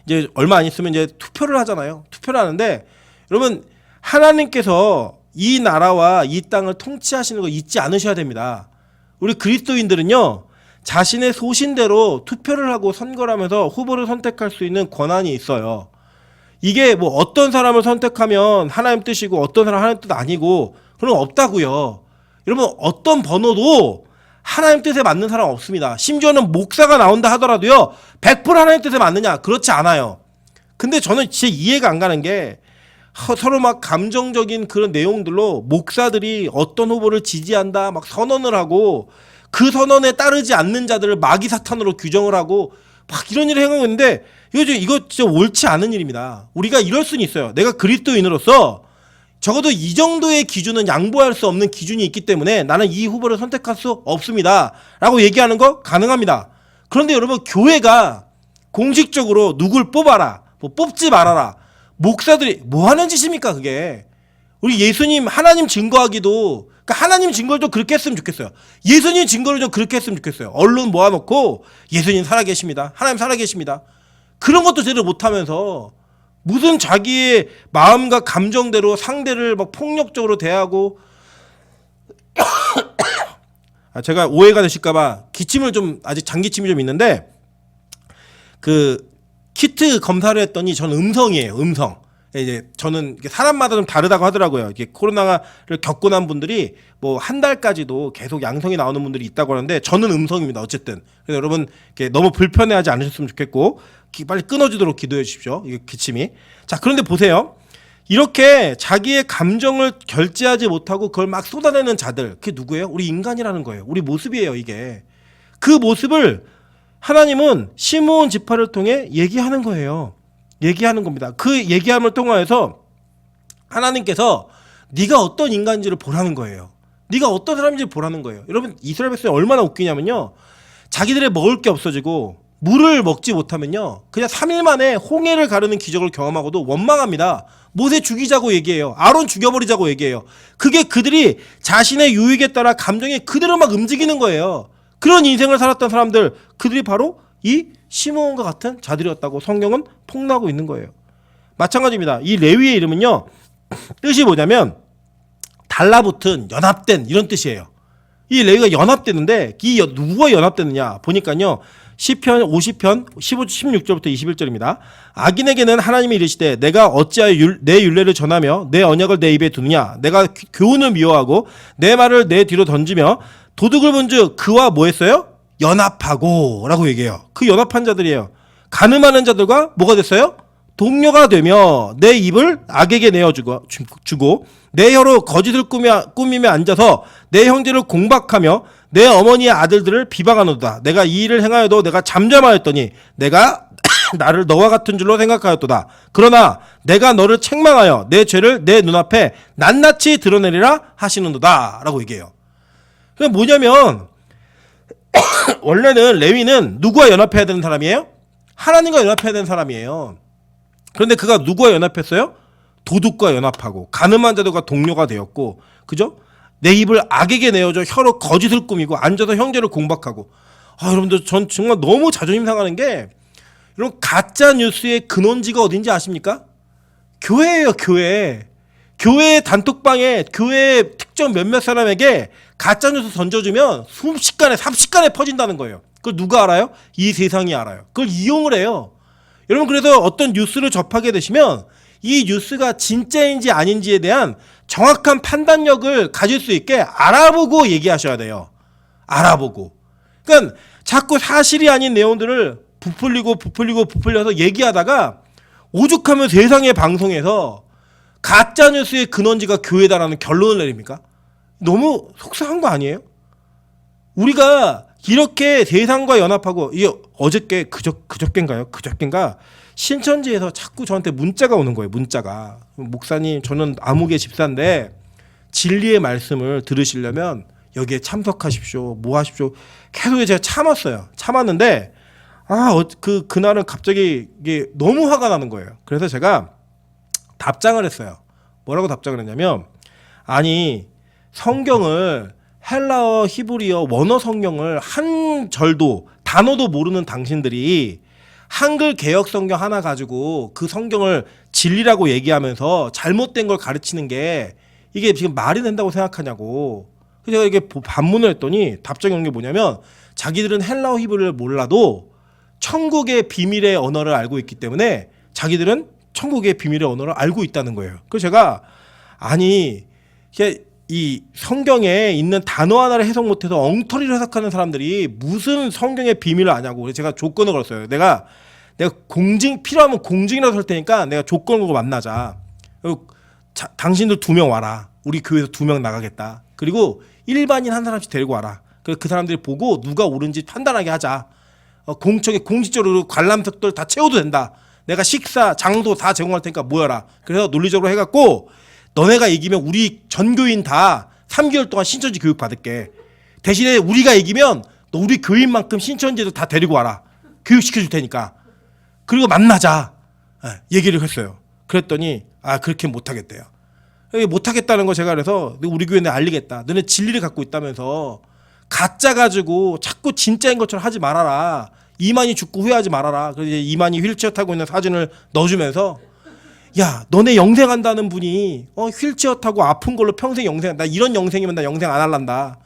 이제 얼마 안 있으면 이제 투표를 하잖아요. 투표를 하는데 여러분 하나님께서 이 나라와 이 땅을 통치하시는 거 잊지 않으셔야 됩니다. 우리 그리스도인들은요. 자신의 소신대로 투표를 하고 선거를 하면서 후보를 선택할 수 있는 권한이 있어요. 이게 뭐 어떤 사람을 선택하면 하나님 뜻이고 어떤 사람 하나님 뜻 아니고 그런 거 없다고요. 여러분 어떤 번호도 하나님 뜻에 맞는 사람 없습니다. 심지어는 목사가 나온다 하더라도요. 100% 하나님 뜻에 맞느냐? 그렇지 않아요. 근데 저는 진짜 이해가 안 가는 게 서로 막 감정적인 그런 내용들로 목사들이 어떤 후보를 지지한다 막 선언을 하고 그 선언에 따르지 않는 자들을 마귀 사탄으로 규정을 하고 막 이런 일을 행하고 있는데 이거 진짜 옳지 않은 일입니다. 우리가 이럴 수는 있어요. 내가 그리스도인으로서 적어도 이 정도의 기준은 양보할 수 없는 기준이 있기 때문에 나는 이 후보를 선택할 수 없습니다. 라고 얘기하는 거 가능합니다. 그런데 여러분 교회가 공식적으로 누굴 뽑아라, 뭐 뽑지 말아라. 목사들이 뭐 하는 짓입니까 그게. 우리 예수님 하나님 증거하기도 그러니까 하나님 증거를 좀 그렇게 했으면 좋겠어요. 예수님 증거를 좀 그렇게 했으면 좋겠어요. 언론 모아놓고 예수님 살아계십니다. 하나님 살아계십니다. 그런 것도 제대로 못하면서 무슨 자기의 마음과 감정대로 상대를 막 폭력적으로 대하고 제가 오해가 되실까봐 기침을 좀 아직 장기침이 좀 있는데 그 키트 검사를 했더니 저는 음성이에요. 음성. 이제 저는 사람마다 좀 다르다고 하더라고요. 이게 코로나를 겪고 난 분들이 뭐 한 달까지도 계속 양성이 나오는 분들이 있다고 하는데 저는 음성입니다. 어쨌든 그래서 여러분 너무 불편해하지 않으셨으면 좋겠고 빨리 끊어지도록 기도해 주십시오. 이게 기침이. 자 그런데 보세요. 이렇게 자기의 감정을 결제하지 못하고 그걸 막 쏟아내는 자들 그게 누구예요? 우리 인간이라는 거예요. 우리 모습이에요. 이게 그 모습을 하나님은 시므온 지파를 통해 얘기하는 거예요. 얘기하는 겁니다. 그 얘기함을 통하여서 하나님께서 네가 어떤 인간인지를 보라는 거예요. 네가 어떤 사람인지 보라는 거예요. 여러분 이스라엘 백성이 얼마나 웃기냐면요. 자기들의 먹을 게 없어지고 물을 먹지 못하면요. 그냥 3일 만에 홍해를 가르는 기적을 경험하고도 원망합니다. 모세 죽이자고 얘기해요. 아론 죽여버리자고 얘기해요. 그게 그들이 자신의 유익에 따라 감정이 그대로 막 움직이는 거예요. 그런 인생을 살았던 사람들, 그들이 바로 이 시므온과 같은 자들이었다고 성경은 폭로하고 있는 거예요. 마찬가지입니다. 이 레위의 이름은요. 뜻이 뭐냐면 달라붙은, 연합된 이런 뜻이에요. 이 레위가 연합되는데 이 누구와 연합되느냐 보니까요. 시편 50편 16절부터 21절입니다. 악인에게는 하나님이 이르시되 내가 어찌하여 내 율례를 전하며 내 언약을 내 입에 두느냐. 내가 교훈을 미워하고 내 말을 내 뒤로 던지며 도둑을 본즉 그와 뭐 했어요? 연합하고 라고 얘기해요. 그 연합한 자들이에요. 가늠하는 자들과 뭐가 됐어요? 동료가 되며 내 입을 악에게 내어주고 내 혀로 거짓을 꾸미며 앉아서 내 형제를 공박하며 내 어머니의 아들들을 비방하노도다. 내가 이 일을 행하여도 내가 잠잠하였더니 내가 나를 너와 같은 줄로 생각하였도다. 그러나 내가 너를 책망하여 내 죄를 내 눈앞에 낱낱이 드러내리라 하시는도다 라고 얘기해요. 그게 뭐냐면 원래는 레위는 누구와 연합해야 되는 사람이에요? 하나님과 연합해야 되는 사람이에요. 그런데 그가 누구와 연합했어요? 도둑과 연합하고 가늠한 자들과 동료가 되었고, 그죠? 내 입을 악에게 내어줘 혀로 거짓을 꾸미고 앉아서 형제를 공박하고. 여러분들 전 정말 너무 자존심 상하는 게, 여러분 가짜 뉴스의 근원지가 어딘지 아십니까? 교회예요. 교회 단톡방에 교회 특정 몇몇 사람에게 가짜 뉴스 던져주면 순식간에 30간에 퍼진다는 거예요. 그걸 누가 알아요? 이 세상이 알아요. 그걸 이용을 해요. 여러분 그래서 어떤 뉴스를 접하게 되시면 이 뉴스가 진짜인지 아닌지에 대한 정확한 판단력을 가질 수 있게 알아보고 얘기하셔야 돼요. 알아보고. 그러니까 자꾸 사실이 아닌 내용들을 부풀려서 얘기하다가 오죽하면 세상의 방송에서 가짜뉴스의 근원지가 교회다라는 결론을 내립니까? 너무 속상한 거 아니에요? 우리가 이렇게 세상과 연합하고, 이게 어저께 그저께인가 신천지에서 자꾸 저한테 문자가 오는 거예요. 문자가. 목사님 저는 암흑의 집사인데 진리의 말씀을 들으시려면 여기에 참석하십시오. 뭐 하십시오. 계속 제가 참았는데 그날은 갑자기 이게 너무 화가 나는 거예요. 그래서 제가 답장을 했어요. 뭐라고 답장을 했냐면, 아니 성경을 헬라어, 히브리어, 원어 성경을 한 절도 단어도 모르는 당신들이 한글 개역 성경 하나 가지고 그 성경을 진리라고 얘기하면서 잘못된 걸 가르치는 게 이게 지금 말이 된다고 생각하냐고. 그래서 제가 이게 반문을 했더니 답장이 온 게 뭐냐면, 자기들은 헬라어, 히브리를 몰라도 천국의 비밀의 언어를 알고 있기 때문에 자기들은 천국의 비밀의 언어를 알고 있다는 거예요. 그래서 제가 이 성경에 있는 단어 하나를 해석 못해서 엉터리를 해석하는 사람들이 무슨 성경의 비밀을 아냐고. 그래서 제가 조건을 걸었어요. 내가 필요하면 공증이라도 설 테니까 내가 조건을 걸고 만나자. 당신들 2명 와라. 우리 교회에서 2명 나가겠다. 그리고 일반인 한 사람씩 데리고 와라. 그래서 그 사람들이 보고 누가 옳은지 판단하게 하자. 공식적으로 관람석들 다 채워도 된다. 내가 식사, 장소 다 제공할 테니까 모여라. 그래서 논리적으로 해갖고 너네가 이기면 우리 전교인 다 3개월 동안 신천지 교육 받을게. 대신에 우리가 이기면 너 우리 교인만큼 신천지에도 다 데리고 와라. 교육시켜줄 테니까. 그리고 만나자. 얘기를 했어요. 그랬더니 그렇게 못하겠대요. 못하겠다는 거 제가 그래서 우리 교회는 알리겠다. 너네 진리를 갖고 있다면서 가짜 가지고 자꾸 진짜인 것처럼 하지 말아라. 이만희 죽고 후회하지 말아라. 그래서 이제 이만희 휠체어 타고 있는 사진을 넣어주면서, 야 너네 영생한다는 분이 휠체어 타고 아픈 걸로 평생 영생, 나 이런 영생이면 나 영생 안 할란다.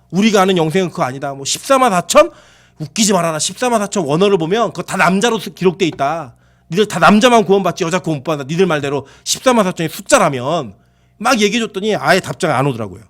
우리가 아는 영생은 그거 아니다. 뭐 14만 4천? 웃기지 말아라. 14만 4천 원어를 보면 그거 다 남자로 기록돼 있다. 니들 다 남자만 구원받지 여자 구원 못 받는다. 니들 말대로 14만 4천이 숫자라면. 막 얘기해줬더니 아예 답장이 안 오더라고요.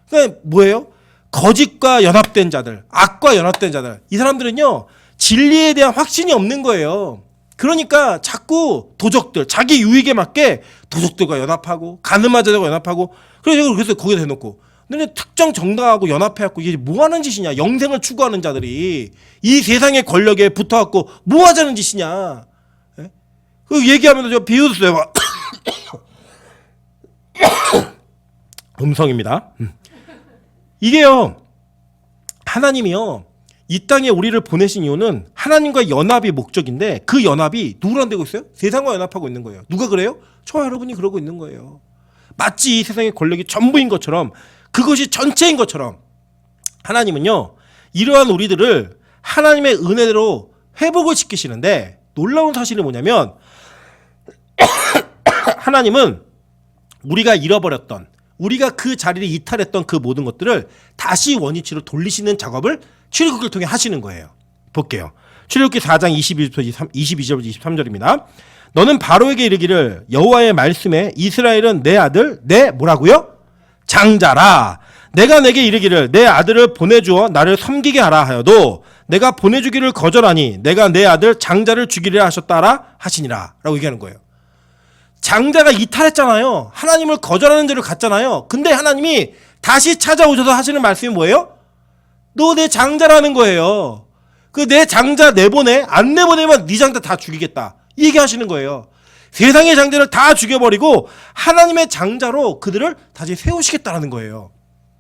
그러니까 뭐예요? 거짓과 연합된 자들, 악과 연합된 자들, 이 사람들은요 진리에 대한 확신이 없는 거예요. 그러니까 자꾸 도적들, 자기 유익에 맞게 도적들과 연합하고 가늠한 자들과 연합하고. 그래서 거기다 대놓고 너네 특정 정당하고 연합해갖고 이게 뭐 하는 짓이냐. 영생을 추구하는 자들이 이 세상의 권력에 붙어갖고 뭐 하자는 짓이냐. 예? 그 얘기하면서 제가 비웃었어요. 음성입니다. 이게요, 하나님이요, 이 땅에 우리를 보내신 이유는 하나님과 연합이 목적인데 그 연합이 누구랑 되고 있어요? 세상과 연합하고 있는 거예요. 누가 그래요? 저와 여러분이 그러고 있는 거예요. 마치 이 세상의 권력이 전부인 것처럼, 그것이 전체인 것처럼 하나님은요, 이러한 우리들을 하나님의 은혜대로 회복을 시키시는데, 놀라운 사실이 뭐냐면 하나님은 우리가 잃어버렸던, 우리가 그 자리를 이탈했던 그 모든 것들을 다시 원위치로 돌리시는 작업을 출애굽기를 통해 하시는 거예요. 볼게요. 출애굽기 4장 22절 23절입니다. 너는 바로에게 이르기를 여호와의 말씀에 이스라엘은 내 아들 내 뭐라고요? 장자라. 내가 내게 이르기를 내 아들을 보내주어 나를 섬기게 하라 하여도 내가 보내주기를 거절하니 내가 내 아들 장자를 죽이려 하셨다라 하시니라 라고 얘기하는 거예요. 장자가 이탈했잖아요. 하나님을 거절하는 죄를 갔잖아요. 근데 하나님이 다시 찾아오셔서 하시는 말씀이 뭐예요? 너 내 장자라는 거예요. 그 내 장자 내보내? 안 내보내면 네 장자 다 죽이겠다. 이 얘기하시는 거예요. 세상의 장자를 다 죽여버리고 하나님의 장자로 그들을 다시 세우시겠다라는 거예요.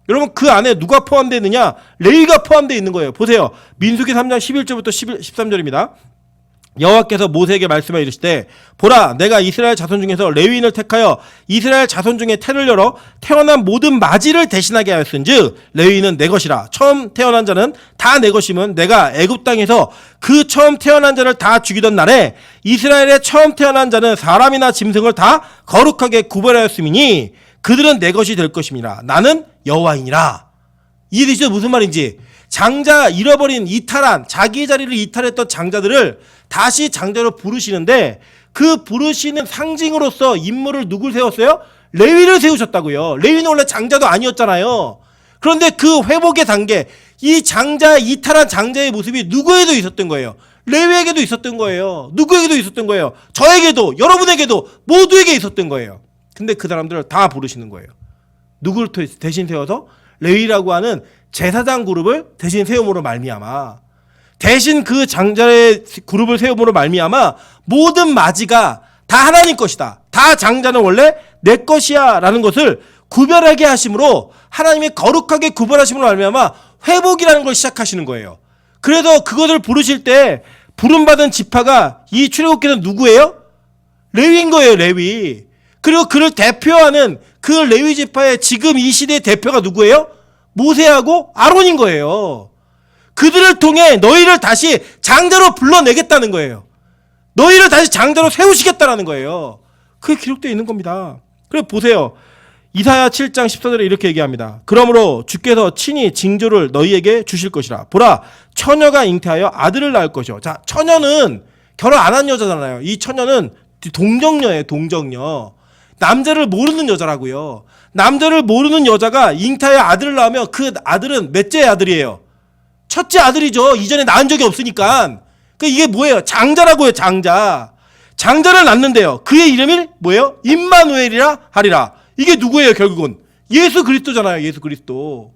여러분, 그 안에 누가 포함되어 있느냐? 레위가 포함되어 있는 거예요. 보세요. 민수기 3장 11절부터 13절입니다. 여호와께서 모세에게 말씀하여 이르시되 보라, 내가 이스라엘 자손 중에서 레위인을 택하여 이스라엘 자손 중에 태를 열어 태어난 모든 마지를 대신하게 하였은즉 레위인은 내 것이라. 처음 태어난 자는 다 내 것이면 내가 애굽 땅에서 그 처음 태어난 자를 다 죽이던 날에 이스라엘의 처음 태어난 자는 사람이나 짐승을 다 거룩하게 구별하였음이니 그들은 내 것이 될 것임이라. 나는 여호와이니라. 이해되시죠? 무슨 말인지. 장자, 잃어버린, 이탈한, 자기의 자리를 이탈했던 장자들을 다시 장자로 부르시는데, 그 부르시는 상징으로서 인물을 누굴 세웠어요? 레위를 세우셨다고요. 레위는 원래 장자도 아니었잖아요. 그런데 그 회복의 단계, 이 장자, 이탈한 장자의 모습이 누구에도 있었던 거예요. 레위에게도 있었던 거예요. 누구에게도 있었던 거예요. 저에게도, 여러분에게도, 모두에게 있었던 거예요. 근데 그 사람들을 다 부르시는 거예요. 누구를 대신 세워서? 레위라고 하는 제사장 그룹을 대신 세움으로 말미암아, 대신 그 장자의 그룹을 세움으로 말미암아 모든 마지가 다 하나님 것이다. 다 장자는 원래 내 것이야 라는 것을 구별하게 하심으로, 하나님이 거룩하게 구별하심으로 말미암아 회복이라는 걸 시작하시는 거예요. 그래서 그것을 부르실 때 부름받은 지파가 이 출애굽기는 누구예요? 레위인 거예요. 레위. 그리고 그를 대표하는 그 레위 지파의 지금 이 시대의 대표가 누구예요? 모세하고 아론인 거예요. 그들을 통해 너희를 다시 장자로 불러내겠다는 거예요. 너희를 다시 장자로 세우시겠다라는 거예요. 그게 기록되어 있는 겁니다. 그래 보세요. 이사야 7장 14절에 이렇게 얘기합니다. 그러므로 주께서 친히 징조를 너희에게 주실 것이라. 보라, 처녀가 잉태하여 아들을 낳을 것이요. 자, 처녀는 결혼 안 한 여자잖아요. 이 처녀는 동정녀예요. 동정녀. 남자를 모르는 여자라고요. 남자를 모르는 여자가 잉태하여 아들을 낳으면 그 아들은 몇째 아들이에요? 첫째 아들이죠. 이전에 낳은 적이 없으니까. 그 이게 뭐예요? 장자라고요. 장자. 장자를 낳는데요. 그의 이름이 뭐예요? 임마누엘이라 하리라. 이게 누구예요? 결국은 예수 그리스도잖아요. 예수 그리스도.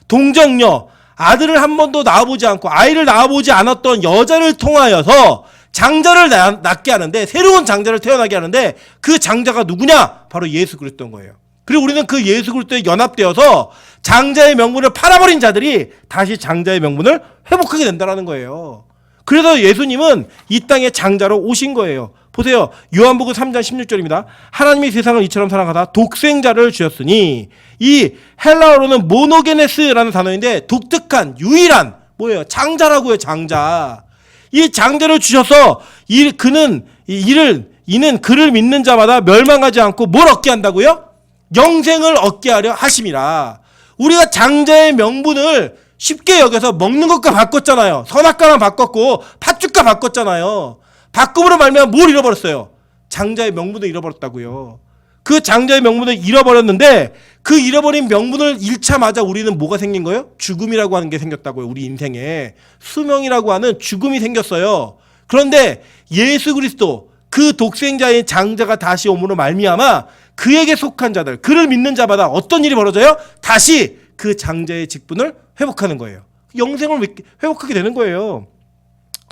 동정녀, 아들을 한 번도 낳아보지 않고 아이를 낳아보지 않았던 여자를 통하여서 장자를 낳게 하는데, 새로운 장자를 태어나게 하는데, 그 장자가 누구냐? 바로 예수 그리스도인 거예요. 그리고 우리는 그 예수 그리스도에 연합되어서 장자의 명분을 팔아버린 자들이 다시 장자의 명분을 회복하게 된다는 거예요. 그래서 예수님은 이 땅에 장자로 오신 거예요. 보세요. 요한복음 3장 16절입니다. 하나님이 세상을 이처럼 사랑하사 독생자를 주셨으니, 이 헬라어로는 모노게네스라는 단어인데 독특한, 유일한 뭐예요? 장자라고요. 장자. 이 장자를 주셔서 이는 그를 믿는 자마다 멸망하지 않고 뭘 얻게 한다고요? 영생을 얻게 하려 하심이라. 우리가 장자의 명분을 쉽게 여겨서 먹는 것과 바꿨잖아요. 선악과랑 바꿨고 팥죽과 바꿨잖아요. 바꿈으로 말미암아 뭘 잃어버렸어요? 장자의 명분을 잃어버렸다고요. 그 장자의 명분을 잃어버렸는데, 그 잃어버린 명분을 잃자마자 우리는 뭐가 생긴 거예요? 죽음이라고 하는 게 생겼다고요. 우리 인생에 수명이라고 하는 죽음이 생겼어요. 그런데 예수 그리스도, 그 독생자인 장자가 다시 오므로 말미암아 그에게 속한 자들, 그를 믿는 자마다 어떤 일이 벌어져요? 다시 그 장자의 직분을 회복하는 거예요. 영생을 회복하게 되는 거예요.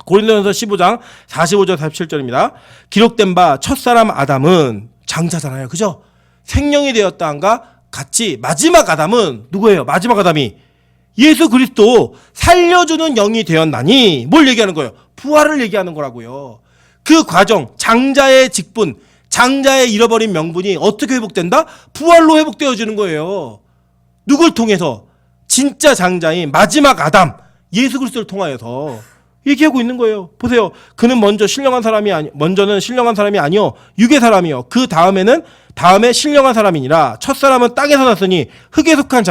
고린도전서 15장 45절 47절입니다. 기록된 바 첫사람 아담은 장자잖아요. 그죠? 생명이 되었다 한가 같이 마지막 아담은 누구예요? 마지막 아담이 예수 그리스도 살려주는 영이 되었나니 뭘 얘기하는 거예요? 부활을 얘기하는 거라고요. 그 과정, 장자의 직분, 장자의 잃어버린 명분이 어떻게 회복된다? 부활로 회복되어지는 거예요. 누굴 통해서? 진짜 장자인 마지막 아담 예수 그리스도를 통하여서 얘기하고 있는 거예요. 보세요. 그는 먼저는 신령한 사람이 아니요 육의 사람이요. 그 다음에 신령한 사람이니라. 첫 사람은 땅에서 났으니 흙에 속한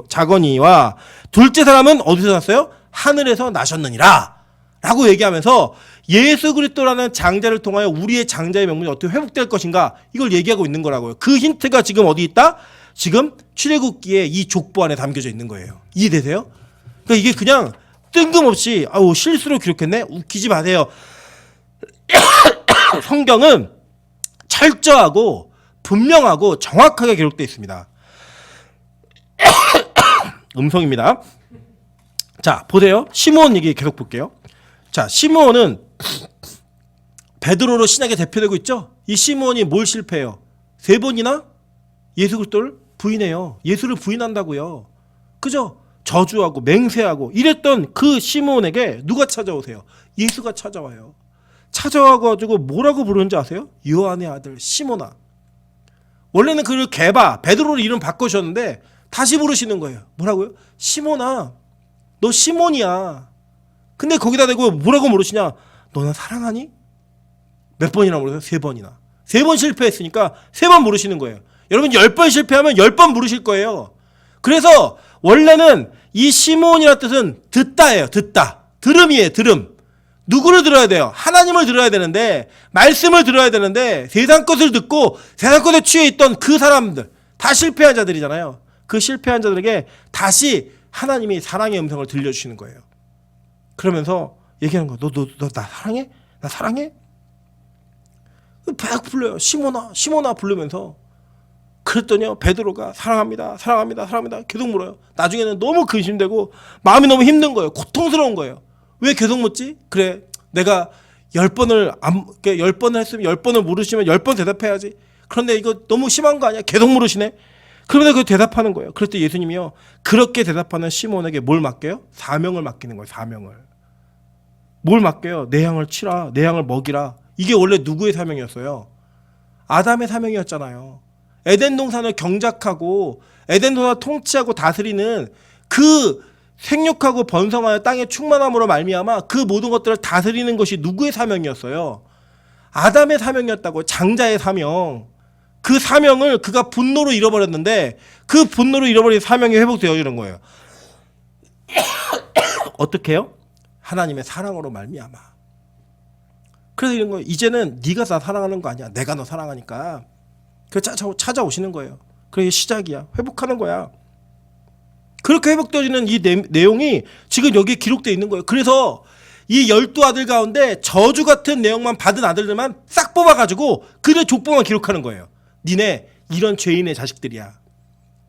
자거니와 둘째 사람은 어디서 났어요? 하늘에서 나셨느니라. 라고 얘기하면서 예수 그리스도라는 장자를 통하여 우리의 장자의 명분이 어떻게 회복될 것인가 이걸 얘기하고 있는 거라고요. 그 힌트가 지금 어디 있다? 지금 출애굽기의 이 족보 안에 담겨져 있는 거예요. 이해되세요? 그러니까 이게 그냥 뜬금없이 실수로 기록했네? 웃기지 마세요. 성경은 철저하고 분명하고 정확하게 기록되어 있습니다. 음성입니다. 자, 보세요. 시므온 얘기 계속 볼게요. 자, 시므온은 베드로로 신약에 대표되고 있죠? 이 시므온이 뭘 실패해요? 3번이나 예수 그리스도를 부인해요. 예수를 부인한다고요. 그죠? 저주하고 맹세하고 이랬던 그 시므온에게 누가 찾아오세요? 예수가 찾아와요. 찾아와가지고 뭐라고 부르는지 아세요? 요한의 아들 시몬아. 원래는 그를 베드로로 이름 바꾸셨는데 다시 부르시는 거예요. 뭐라고요? 시몬아, 너 시몬이야. 근데 거기다 대고 뭐라고 물으시냐? 너는 사랑하니? 몇 번이나 물으세요? 3번이나. 3번 실패했으니까 3번 물으시는 거예요. 여러분 10번 실패하면 10번 물으실 거예요. 그래서 원래는 이 시몬이라는 뜻은 듣다예요. 듣다. 들음이에요. 들음. 누구를 들어야 돼요? 하나님을 들어야 되는데, 말씀을 들어야 되는데 세상 것을 듣고 세상 것에 취해 있던 그 사람들, 다 실패한 자들이잖아요. 그 실패한 자들에게 다시 하나님이 사랑의 음성을 들려주시는 거예요. 그러면서 얘기하는 거예요. 너 나 사랑해? 나 사랑해? 막 불러요. 시몬아 부르면서. 그랬더니요, 베드로가 사랑합니다 계속 물어요. 나중에는 너무 근심되고 마음이 너무 힘든 거예요. 고통스러운 거예요. 왜 계속 묻지? 그래, 내가 10번을 했으면 10번을 물으시면 10번 대답해야지. 그런데 이거 너무 심한 거 아니야? 계속 물으시네. 그러면서 그 대답하는 거예요. 그랬더니 예수님이요, 그렇게 대답하는 시몬에게 뭘 맡겨요? 사명을 맡기는 거예요. 사명을. 뭘 맡겨요? 내 양을 치라, 내 양을 먹이라. 이게 원래 누구의 사명이었어요? 아담의 사명이었잖아요. 에덴 동산을 경작하고 에덴 동산을 통치하고 다스리는 그 생육하고 번성하여 땅의 충만함으로 말미암아 그 모든 것들을 다스리는 것이 누구의 사명이었어요? 아담의 사명이었다고. 장자의 사명. 그 사명을 그가 분노로 잃어버렸는데 그 분노로 잃어버린 사명이 회복되어지는 거예요. 어떻게 해요? 하나님의 사랑으로 말미암아. 그래서 이런 거예요. 이제는 네가 나 사랑하는 거 아니야. 내가 너 사랑하니까. 그래서 찾아오시는 거예요. 그게 시작이야. 회복하는 거야. 그렇게 회복되어지는 이 내용이 지금 여기에 기록되어 있는 거예요. 그래서 이 12아들 가운데 저주 같은 내용만 받은 아들들만 싹 뽑아가지고 그들의 족보만 기록하는 거예요. 니네 이런 죄인의 자식들이야.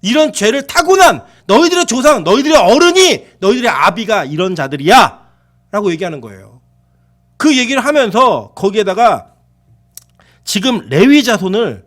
이런 죄를 타고난 너희들의 조상, 너희들의 어른이, 너희들의 아비가 이런 자들이야 라고 얘기하는 거예요. 그 얘기를 하면서 거기에다가 지금 레위 자손을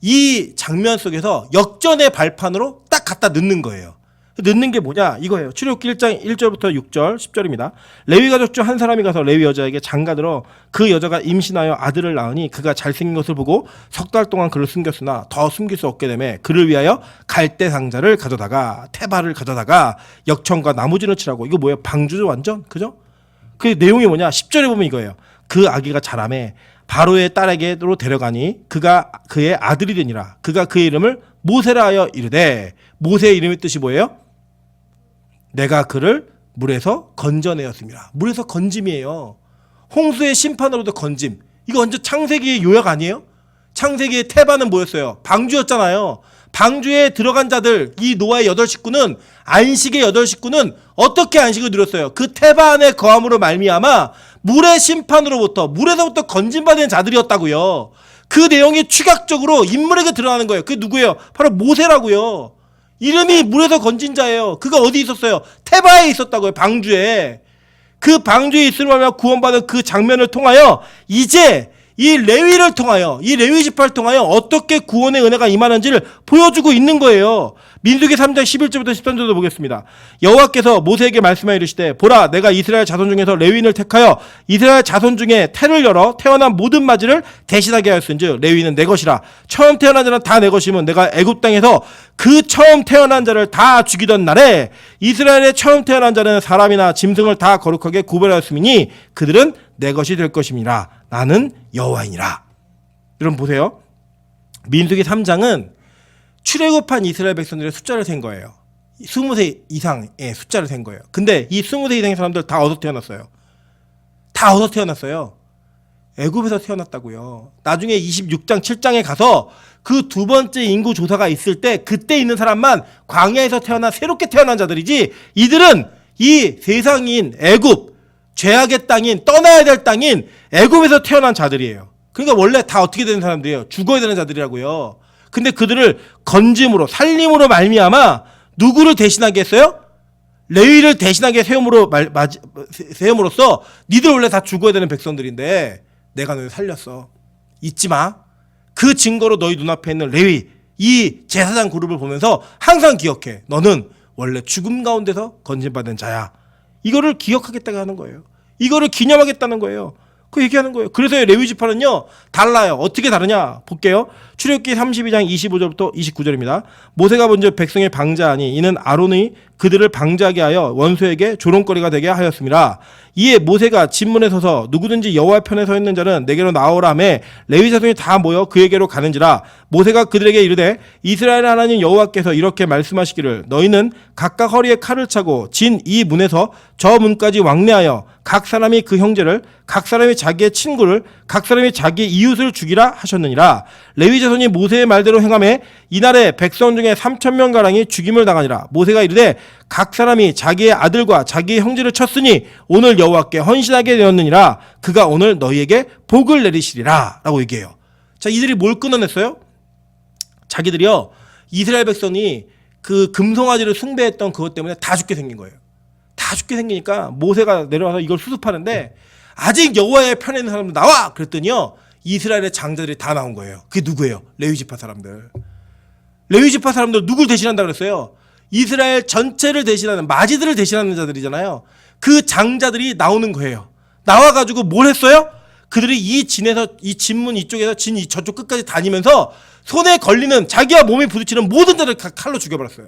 이 장면 속에서 역전의 발판으로 딱 갖다 넣는 거예요. 넣는 게 뭐냐 이거예요. 출애굽기 1장 1절부터 6절 10절입니다. 레위 가족 중 한 사람이 가서 레위 여자에게 장가들어 그 여자가 임신하여 아들을 낳으니 그가 잘생긴 것을 보고 3달 동안 그를 숨겼으나 더 숨길 수 없게 되매 그를 위하여 갈대 상자를 가져다가 태발을 가져다가 역청과 나무진을 치라고. 이거 뭐예요? 방주죠 완전. 그죠? 그 내용이 뭐냐 10절에 보면 이거예요. 그 아기가 자라매 바로의 딸에게로 데려가니 그가 그의 아들이 되니라. 그가 그의 이름을 모세라 하여 이르되. 모세의 이름의 뜻이 뭐예요? 내가 그를 물에서 건져내었습니다. 물에서 건짐이에요. 홍수의 심판으로도 건짐. 이거 완전 창세기의 요약 아니에요? 창세기의 태반은 뭐였어요? 방주였잖아요. 방주에 들어간 자들, 이 노아의 8식구는, 안식의 8식구는 어떻게 안식을 누렸어요? 그 태반의 거함으로 말미암아 물의 심판으로부터, 물에서부터 건짐받은 자들이었다고요. 그 내용이 축약적으로 인물에게 드러나는 거예요. 그게 누구예요? 바로 모세라고요. 이름이 물에서 건진 자예요. 그가 어디 있었어요? 테바에 있었다고요. 방주에. 그 방주에 있으면 구원받은 그 장면을 통하여 이제 이 레위를 통하여, 이 레위 지파를 통하여 어떻게 구원의 은혜가 임하는지를 보여주고 있는 거예요. 민수기 3장 11절부터 13절도 보겠습니다. 여호와께서 모세에게 말씀하여 이르시되 보라 내가 이스라엘 자손 중에서 레위인을 택하여 이스라엘 자손 중에 태를 열어 태어난 모든 맞이를 대신하게 하였은즉 레위는 내 것이라. 처음 태어난 자는 다 내 것이면 내가 애굽 땅에서 그 처음 태어난 자를 다 죽이던 날에 이스라엘의 처음 태어난 자는 사람이나 짐승을 다 거룩하게 구별하였음이니 그들은 내 것이 될 것임이라. 나는 여호와이니라. 여러분 보세요. 민수기 3장은 출애굽한 이스라엘 백성들의 숫자를 센 거예요. 20세 이상의 숫자를 센 거예요. 근데 이 20세 이상의 사람들 다 어디서 태어났어요? 다 어디서 태어났어요? 애굽에서 태어났다고요. 나중에 26장 7장에 가서 그 두 번째 인구 조사가 있을 때 그때 있는 사람만 광야에서 태어난 새롭게 태어난 자들이지, 이들은 이 세상인 애굽, 죄악의 땅인, 떠나야 될 땅인 애굽에서 태어난 자들이에요. 그러니까 원래 다 어떻게 되는 사람들이에요? 죽어야 되는 자들이라고요. 근데 그들을 건짐으로, 살림으로 말미암아 누구를 대신하게 했어요? 레위를 대신하게 세움으로써 니들 원래 다 죽어야 되는 백성들인데 내가 너희 살렸어. 잊지 마. 그 증거로 너희 눈앞에 있는 레위, 이 제사장 그룹을 보면서 항상 기억해. 너는 원래 죽음 가운데서 건짐받은 자야. 이거를 기억하겠다고 하는 거예요. 이거를 기념하겠다는 거예요. 그 얘기하는 거예요. 그래서 레위 지파는요 달라요. 어떻게 다르냐 볼게요. 출애굽기 32장 25절부터 29절입니다. 모세가 먼저 백성의 방자하니 이는 아론이 그들을 방자하게 하여 원수에게 조롱거리가 되게 하였습니다. 이에 모세가 진문에 서서 누구든지 여호와 편에 서 있는 자는 내게로 나오라며 레위 자손이 다 모여 그에게로 가는지라. 모세가 그들에게 이르되 이스라엘 하나님 여호와께서 이렇게 말씀하시기를 너희는 각각 허리에 칼을 차고 진 이 문에서 저 문까지 왕래하여 각 사람이 그 형제를, 각 사람이 자기의 친구를, 각 사람이 자기의 이웃을 죽이라 하셨느니라. 레위 자손이 모세의 말대로 행하매 이날에 백성 중에 3,000명 가량이 죽임을 당하니라. 모세가 이르되 각 사람이 자기의 아들과 자기의 형제를 쳤으니 오늘 여호와께 헌신하게 되었느니라. 그가 오늘 너희에게 복을 내리시리라 라고 얘기해요. 자, 이들이 뭘 끊어냈어요? 자기들이요 이스라엘 백성이 그 금송아지를 숭배했던 그것 때문에 다 죽게 생긴 거예요. 다 죽게 생기니까 모세가 내려와서 이걸 수습하는데 아직 여호와의 편에 있는 사람들 나와! 그랬더니요 이스라엘의 장자들이 다 나온 거예요. 그게 누구예요? 레위 지파 사람들. 레위 지파 사람들 누굴 대신한다 그랬어요? 이스라엘 전체를 대신하는, 마지들을 대신하는 자들이잖아요. 그 장자들이 나오는 거예요. 나와가지고 뭘 했어요? 그들이 이 진에서, 이 진문 이쪽에서 진 저쪽 끝까지 다니면서 손에 걸리는, 자기와 몸에 부딪히는 모든 자를 칼로 죽여버렸어요.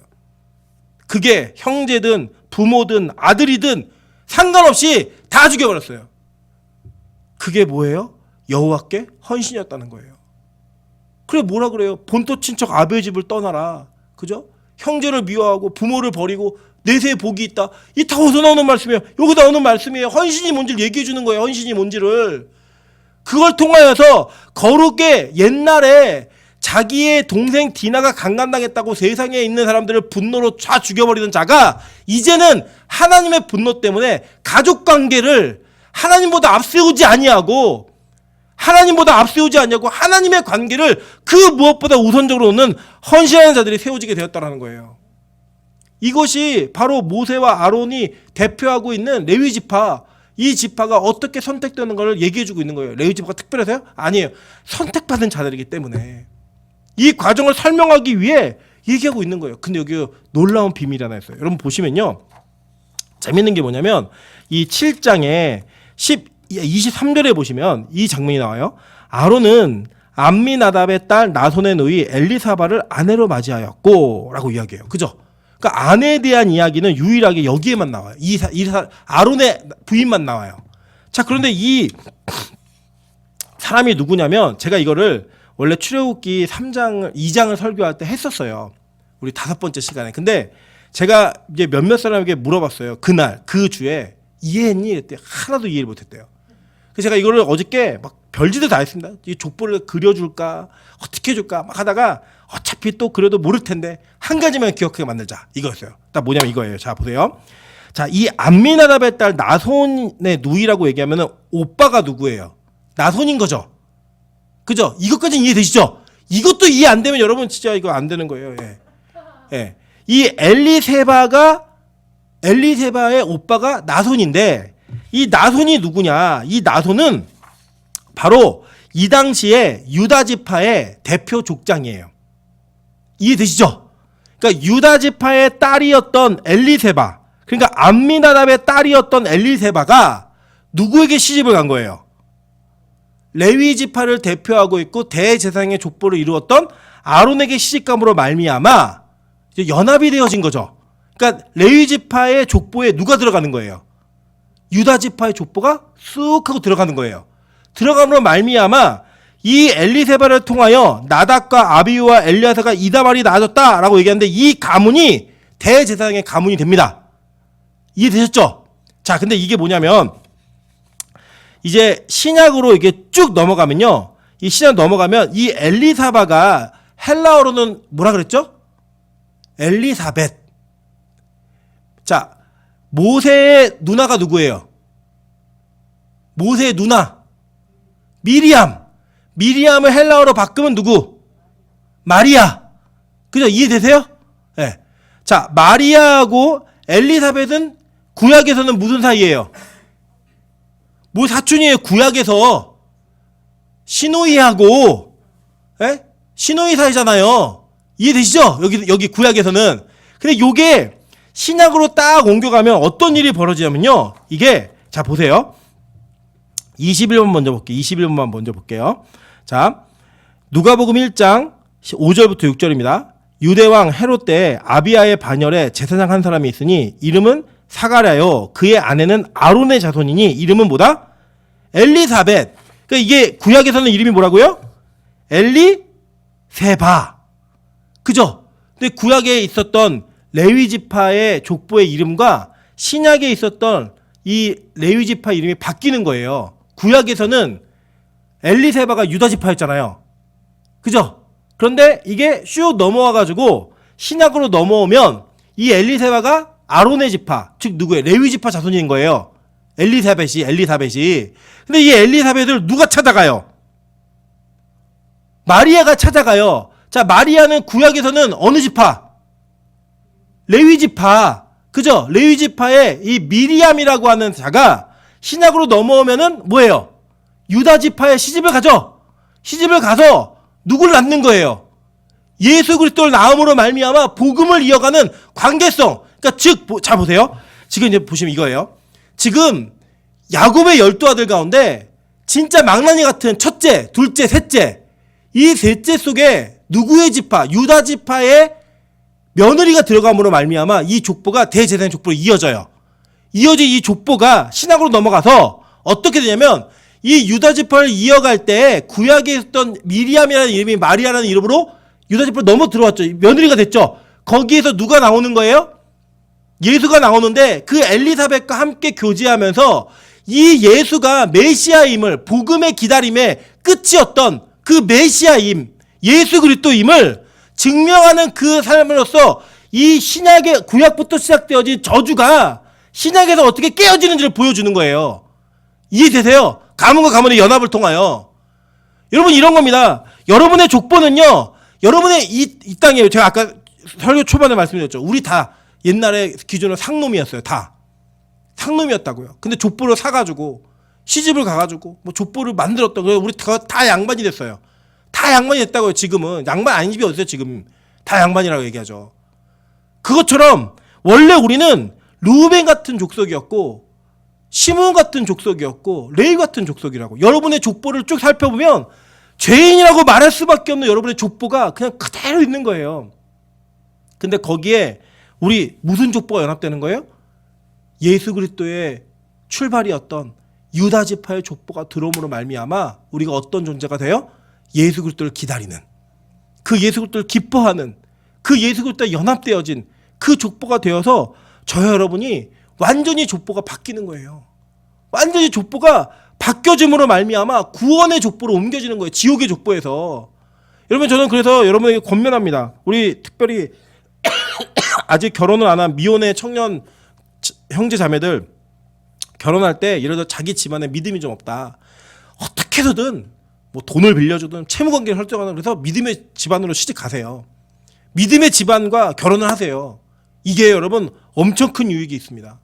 그게 형제든 부모든 아들이든 상관없이 다 죽여버렸어요. 그게 뭐예요? 여호와께 헌신이었다는 거예요. 그래 뭐라 그래요? 본토 친척 아벨 집을 떠나라. 그죠? 형제를 미워하고 부모를 버리고 내세에 복이 있다. 이 다 어디서 나오는 말씀이에요? 여기 나오는 말씀이에요. 헌신이 뭔지를 얘기해 주는 거예요. 헌신이 뭔지를. 그걸 통하여서 거룩에 옛날에 자기의 동생 디나가 강간당했다고 세상에 있는 사람들을 분노로 쫙 죽여버리는 자가 이제는 하나님의 분노 때문에 가족관계를 하나님보다 앞세우지 아니하고 하나님의 관계를 그 무엇보다 우선적으로는 헌신하는 자들이 세워지게 되었다는 거예요. 이것이 바로 모세와 아론이 대표하고 있는 레위 지파, 이 지파가 어떻게 선택되는 것을 얘기해주고 있는 거예요. 레위 지파가 특별해서요? 아니에요. 선택받은 자들이기 때문에 이 과정을 설명하기 위해 얘기하고 있는 거예요. 근데 여기 놀라운 비밀이 하나 있어요. 여러분 보시면요, 재밌는 게 뭐냐면 이 7장에 23절에 보시면 이 장면이 나와요. 아론은 암미나답의 딸 나손의 누이 엘리사바를 아내로 맞이하였고 라고 이야기해요. 그죠? 그러니까 아내에 대한 이야기는 유일하게 여기에만 나와요. 아론의 부인만 나와요. 자, 그런데 이 사람이 누구냐면 제가 이거를 원래 출애굽기 2장을 설교할 때 했었어요. 우리 5번째 시간에. 근데 제가 이제 몇몇 사람에게 물어봤어요. 그날 그 주에 이해했니? 이랬더니 하나도 이해를 못했대요. 그래서 제가 이거를 어저께 막 별짓을 다 했습니다. 이 족보를 그려줄까 어떻게 해줄까 막 하다가 어차피 또 그래도 모를 텐데 한 가지만 기억하게 만들자 이거였어요. 딱 뭐냐면 이거예요. 자 보세요. 자, 이 암미나답의 딸 나손의 누이라고 얘기하면은 오빠가 누구예요? 나손인 거죠. 그죠? 이것까지는 이해되시죠? 이것도 이해 안 되면 여러분 진짜 이거 안 되는 거예요. 예. 예. 이 엘리세바의 오빠가 나손인데 이 나손이 누구냐? 이 나손은 바로 이 당시에 유다 지파의 대표 족장이에요. 이해되시죠? 그러니까 유다 지파의 딸이었던 엘리세바, 그러니까 암미나답의 딸이었던 엘리세바가 누구에게 시집을 간 거예요? 레위 지파를 대표하고 있고 대제사장의 족보를 이루었던 아론에게 시집감으로 말미암아 이제 연합이 되어진 거죠. 그러니까 레위 지파의 족보에 누가 들어가는 거예요? 유다 지파의 족보가 쑥 하고 들어가는 거예요. 들어감으로 말미암아 이 엘리세바를 통하여 나답과 아비후와 엘리야사가 이다말이 나아졌다라고 얘기하는데 이 가문이 대제사장의 가문이 됩니다. 이해되셨죠? 자, 근데 이게 뭐냐면 이제 신약으로 이게 쭉 넘어가면요. 이 신약 넘어가면 이 엘리사바가 헬라어로는 뭐라 그랬죠? 엘리사벳. 자, 모세의 누나가 누구예요? 모세의 누나 미리암. 미리암을 헬라어로 바꾸면 누구? 마리아. 그죠? 이해되세요? 예. 네. 자, 마리아하고 엘리사벳은 구약에서는 무슨 사이예요? 뭐 사촌이에요. 구약에서 시노이하고 예? 시노이 사이잖아요. 이해되시죠? 여기 구약에서는. 근데 요게 신약으로 딱 옮겨가면 어떤 일이 벌어지냐면요. 이게 자 보세요. 21번 먼저 볼게요. 21번만 먼저 볼게요. 자, 누가복음 1장 5절부터 6절입니다. 유대왕 헤롯 때 아비야의 반열에 제사장 한 사람이 있으니 이름은 사가랴요. 그의 아내는 아론의 자손이니 이름은 뭐다? 엘리사벳. 그러니까 이게 구약에서는 이름이 뭐라고요? 엘리세바. 그죠? 근데 구약에 있었던 레위 지파의 족보의 이름과 신약에 있었던 이 레위 지파 이름이 바뀌는 거예요. 구약에서는 엘리세바가 유다 지파였잖아요. 그죠? 그런데 이게 슉 넘어와가지고 신약으로 넘어오면 이 엘리세바가 아론의 지파, 즉 누구예요? 레위 지파 자손인 거예요. 엘리사벳이. 근데 이 엘리사벳을 누가 찾아가요? 마리아가 찾아가요. 자, 마리아는 구약에서는 어느 지파? 레위 지파. 그죠? 레위 지파의 이 미리암이라고 하는 자가 신약으로 넘어오면은 뭐예요? 유다 지파의 시집을 가죠. 시집을 가서 누구를 낳는 거예요? 예수 그리스도를 낳음으로 말미암아 복음을 이어가는 관계성. 그러니까 즉, 자 보세요. 지금 이제 보시면 이거예요. 지금 야곱의 12아들 가운데 진짜 망나니 같은 첫째, 둘째, 셋째, 이 셋째 속에 누구의 지파? 유다 지파의 며느리가 들어감으로 말미암아 이 족보가 대제사장 족보로 이어져요. 이어진 이 족보가 신약으로 넘어가서 어떻게 되냐면 이 유다 지파를 이어갈 때 구약에 있었던 미리암이라는 이름이 마리아라는 이름으로 유다 지파로 넘어 들어왔죠. 며느리가 됐죠. 거기에서 누가 나오는 거예요? 예수가 나오는데 그 엘리사벳과 함께 교제하면서 이 예수가 메시아임을, 복음의 기다림의 끝이었던 그 메시아임, 예수 그리스도임을 증명하는 그 삶으로서 이 신약의 구약부터 시작되어진 저주가 신약에서 어떻게 깨어지는지를 보여주는 거예요. 이해되세요? 가문과 가문의 연합을 통하여. 여러분 이런 겁니다. 여러분의 족보는요. 여러분의 이 땅이에요. 제가 아까 설교 초반에 말씀드렸죠. 우리 다 옛날에 기준으로 상놈이었어요. 다. 상놈이었다고요. 근데 족보를 사가지고 시집을 가가지고 뭐 족보를 만들었던 거예요. 우리 다 양반이 됐어요. 다 양반이 됐다고요. 지금은. 양반 아닌 집이 어딨어요. 지금. 다 양반이라고 얘기하죠. 그것처럼 원래 우리는 루벤 같은 족속이었고 시므온 같은 족속이었고 레위 같은 족속이라고. 여러분의 족보를 쭉 살펴보면 죄인이라고 말할 수밖에 없는 여러분의 족보가 그냥 그대로 있는 거예요. 근데 거기에 우리 무슨 족보가 연합되는 거예요? 예수 그리스도의 출발이었던 유다 지파의 족보가 들어옴으로 말미암아 우리가 어떤 존재가 돼요? 예수 그리스도를 기다리는, 그 예수 그리스도를 기뻐하는, 그 예수 그리스도에 연합되어진 그 족보가 되어서 저와 여러분이 완전히 족보가 바뀌는 거예요. 완전히 족보가 바뀌어짐으로 말미암아 구원의 족보로 옮겨지는 거예요. 지옥의 족보에서. 여러분 저는 그래서 여러분에게 권면합니다. 우리 특별히 아직 결혼을 안 한 미혼의 청년 형제 자매들, 결혼할 때 예를 들어 자기 집안에 믿음이 좀 없다. 어떻게 해서든 뭐 돈을 빌려주든 채무관계를 설정하는, 그래서 믿음의 집안으로 시집 가세요. 믿음의 집안과 결혼을 하세요. 이게 여러분 엄청 큰 유익이 있습니다.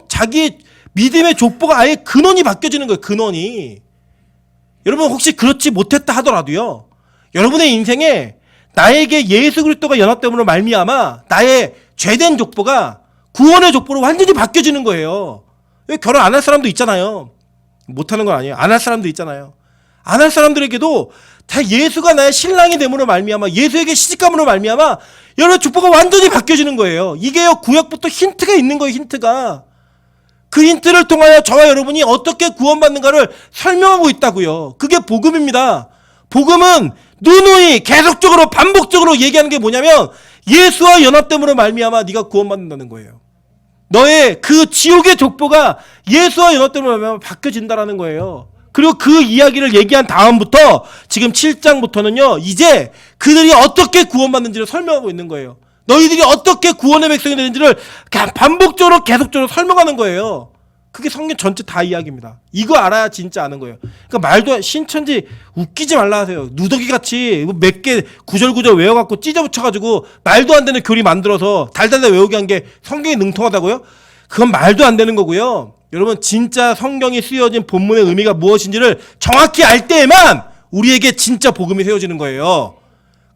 자기 믿음의 족보가 아예 근원이 바뀌어지는 거예요. 근원이. 여러분 혹시 그렇지 못했다 하더라도요. 여러분의 인생에 나에게 예수 그리스도가 연합됨으로 말미암아 나의 죄된 족보가 구원의 족보로 완전히 바뀌어지는 거예요. 왜 결혼 안 할 사람도 있잖아요. 못하는 건 아니에요. 안 할 사람도 있잖아요. 안 할 사람들에게도 다 예수가 나의 신랑이 됨으로 말미암아 예수에게 시집감으로 말미암아 여러분 족보가 완전히 바뀌어지는 거예요. 이게요 구약부터 힌트가 있는 거예요. 힌트가. 그 힌트를 통하여 저와 여러분이 어떻게 구원받는가를 설명하고 있다고요. 그게 복음입니다. 복음은 누누이 계속적으로 반복적으로 얘기하는 게 뭐냐면 예수와 연합됨으로 말미암아 네가 구원받는다는 거예요. 너의 그 지옥의 족보가 예수와 연합됨으로 말미암아 바뀌어진다라는 거예요. 그리고 그 이야기를 얘기한 다음부터 지금 7장부터는요. 이제 그들이 어떻게 구원받는지를 설명하고 있는 거예요. 너희들이 어떻게 구원의 백성이 되는지를 반복적으로 계속적으로 설명하는 거예요. 그게 성경 전체 다 이야기입니다. 이거 알아야 진짜 아는 거예요. 그러니까 말도 신천지 웃기지 말라 하세요. 누더기같이 몇 개 구절구절 외워갖고 찢어붙여가지고 말도 안 되는 교리 만들어서 달달달 외우게 한 게 성경이 능통하다고요? 그건 말도 안 되는 거고요. 여러분 진짜 성경이 쓰여진 본문의 의미가 무엇인지를 정확히 알 때에만 우리에게 진짜 복음이 세워지는 거예요.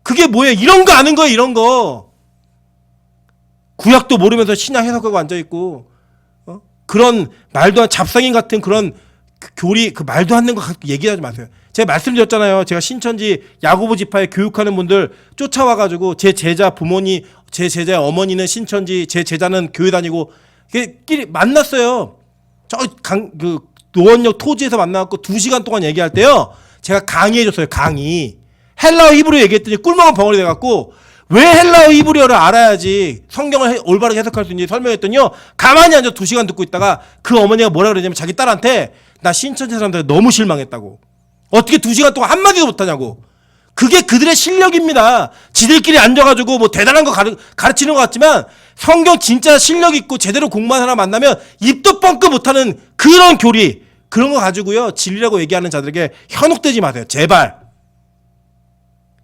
그게 뭐예요? 이런 거 아는 거예요. 이런 거. 구약도 모르면서 신약 해석하고 앉아있고 그런 말도 안 잡상인 같은 그런 교리 그 말도 안 되는 거 얘기하지 마세요. 제가 말씀드렸잖아요. 제가 신천지 야고보 지파에 교육하는 분들 쫓아와가지고 제 제자 부모님 제 제자의 어머니는 신천지 제 제자는 교회 다니고 끼리 만났어요. 그 노원역 토지에서 만나갖고 2시간 동안 얘기할 때요. 제가 강의해줬어요. 강의. 헬라어 히브리어 얘기했더니 꿀먹은 벙어리 돼갖고 왜 헬라어 히브리어를 알아야지 성경을 올바르게 해석할 수 있는지 설명했더니요. 가만히 앉아 2시간 듣고 있다가 그 어머니가 뭐라 그러냐면 자기 딸한테 나 신천지 사람들 너무 실망했다고. 어떻게 2시간 동안 한마디도 못하냐고. 그게 그들의 실력입니다. 지들끼리 앉아가지고 뭐 대단한 거 가르치는 것 같지만 성경 진짜 실력 있고 제대로 공부한 사람 만나면 입도 뻥끗 못하는 그런 교리 그런 거 가지고요. 진리라고 얘기하는 자들에게 현혹되지 마세요. 제발.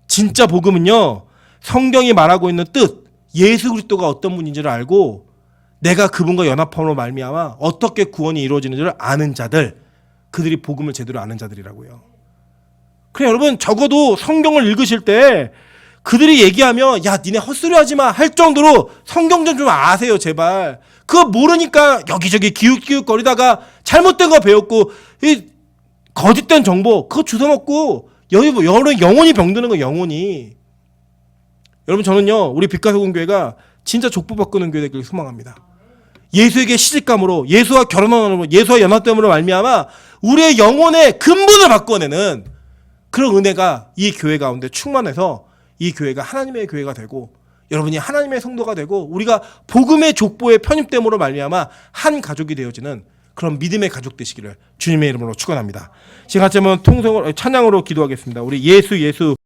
진짜 복음은요. 성경이 말하고 있는 뜻 예수 그리스도가 어떤 분인지를 알고 내가 그분과 연합함으로 말미암아 어떻게 구원이 이루어지는지를 아는 자들 그들이 복음을 제대로 아는 자들이라고요. 그래 여러분 적어도 성경을 읽으실 때 그들이 얘기하면 야 니네 헛소리 하지마 할 정도로 성경 좀 아세요 제발. 그거 모르니까 여기저기 기웃기웃거리다가 잘못된 거 배웠고 이 거짓된 정보 그거 주워먹고 여러분 영혼이 병드는 거 영혼이. 여러분 저는요 우리 빛가서공교회가 진짜 족보 바꾸는 교회 되길 소망합니다. 예수에게 시집감으로 예수와 결혼함으로 예수와 연합됨으로 말미암아 우리의 영혼의 근본을 바꿔내는 그런 은혜가 이 교회 가운데 충만해서 이 교회가 하나님의 교회가 되고 여러분이 하나님의 성도가 되고 우리가 복음의 족보에 편입됨으로 말미암아 한 가족이 되어지는 그런 믿음의 가족 되시기를 주님의 이름으로 축원합니다. 시간 같이 한번 찬양으로 기도하겠습니다. 우리 예수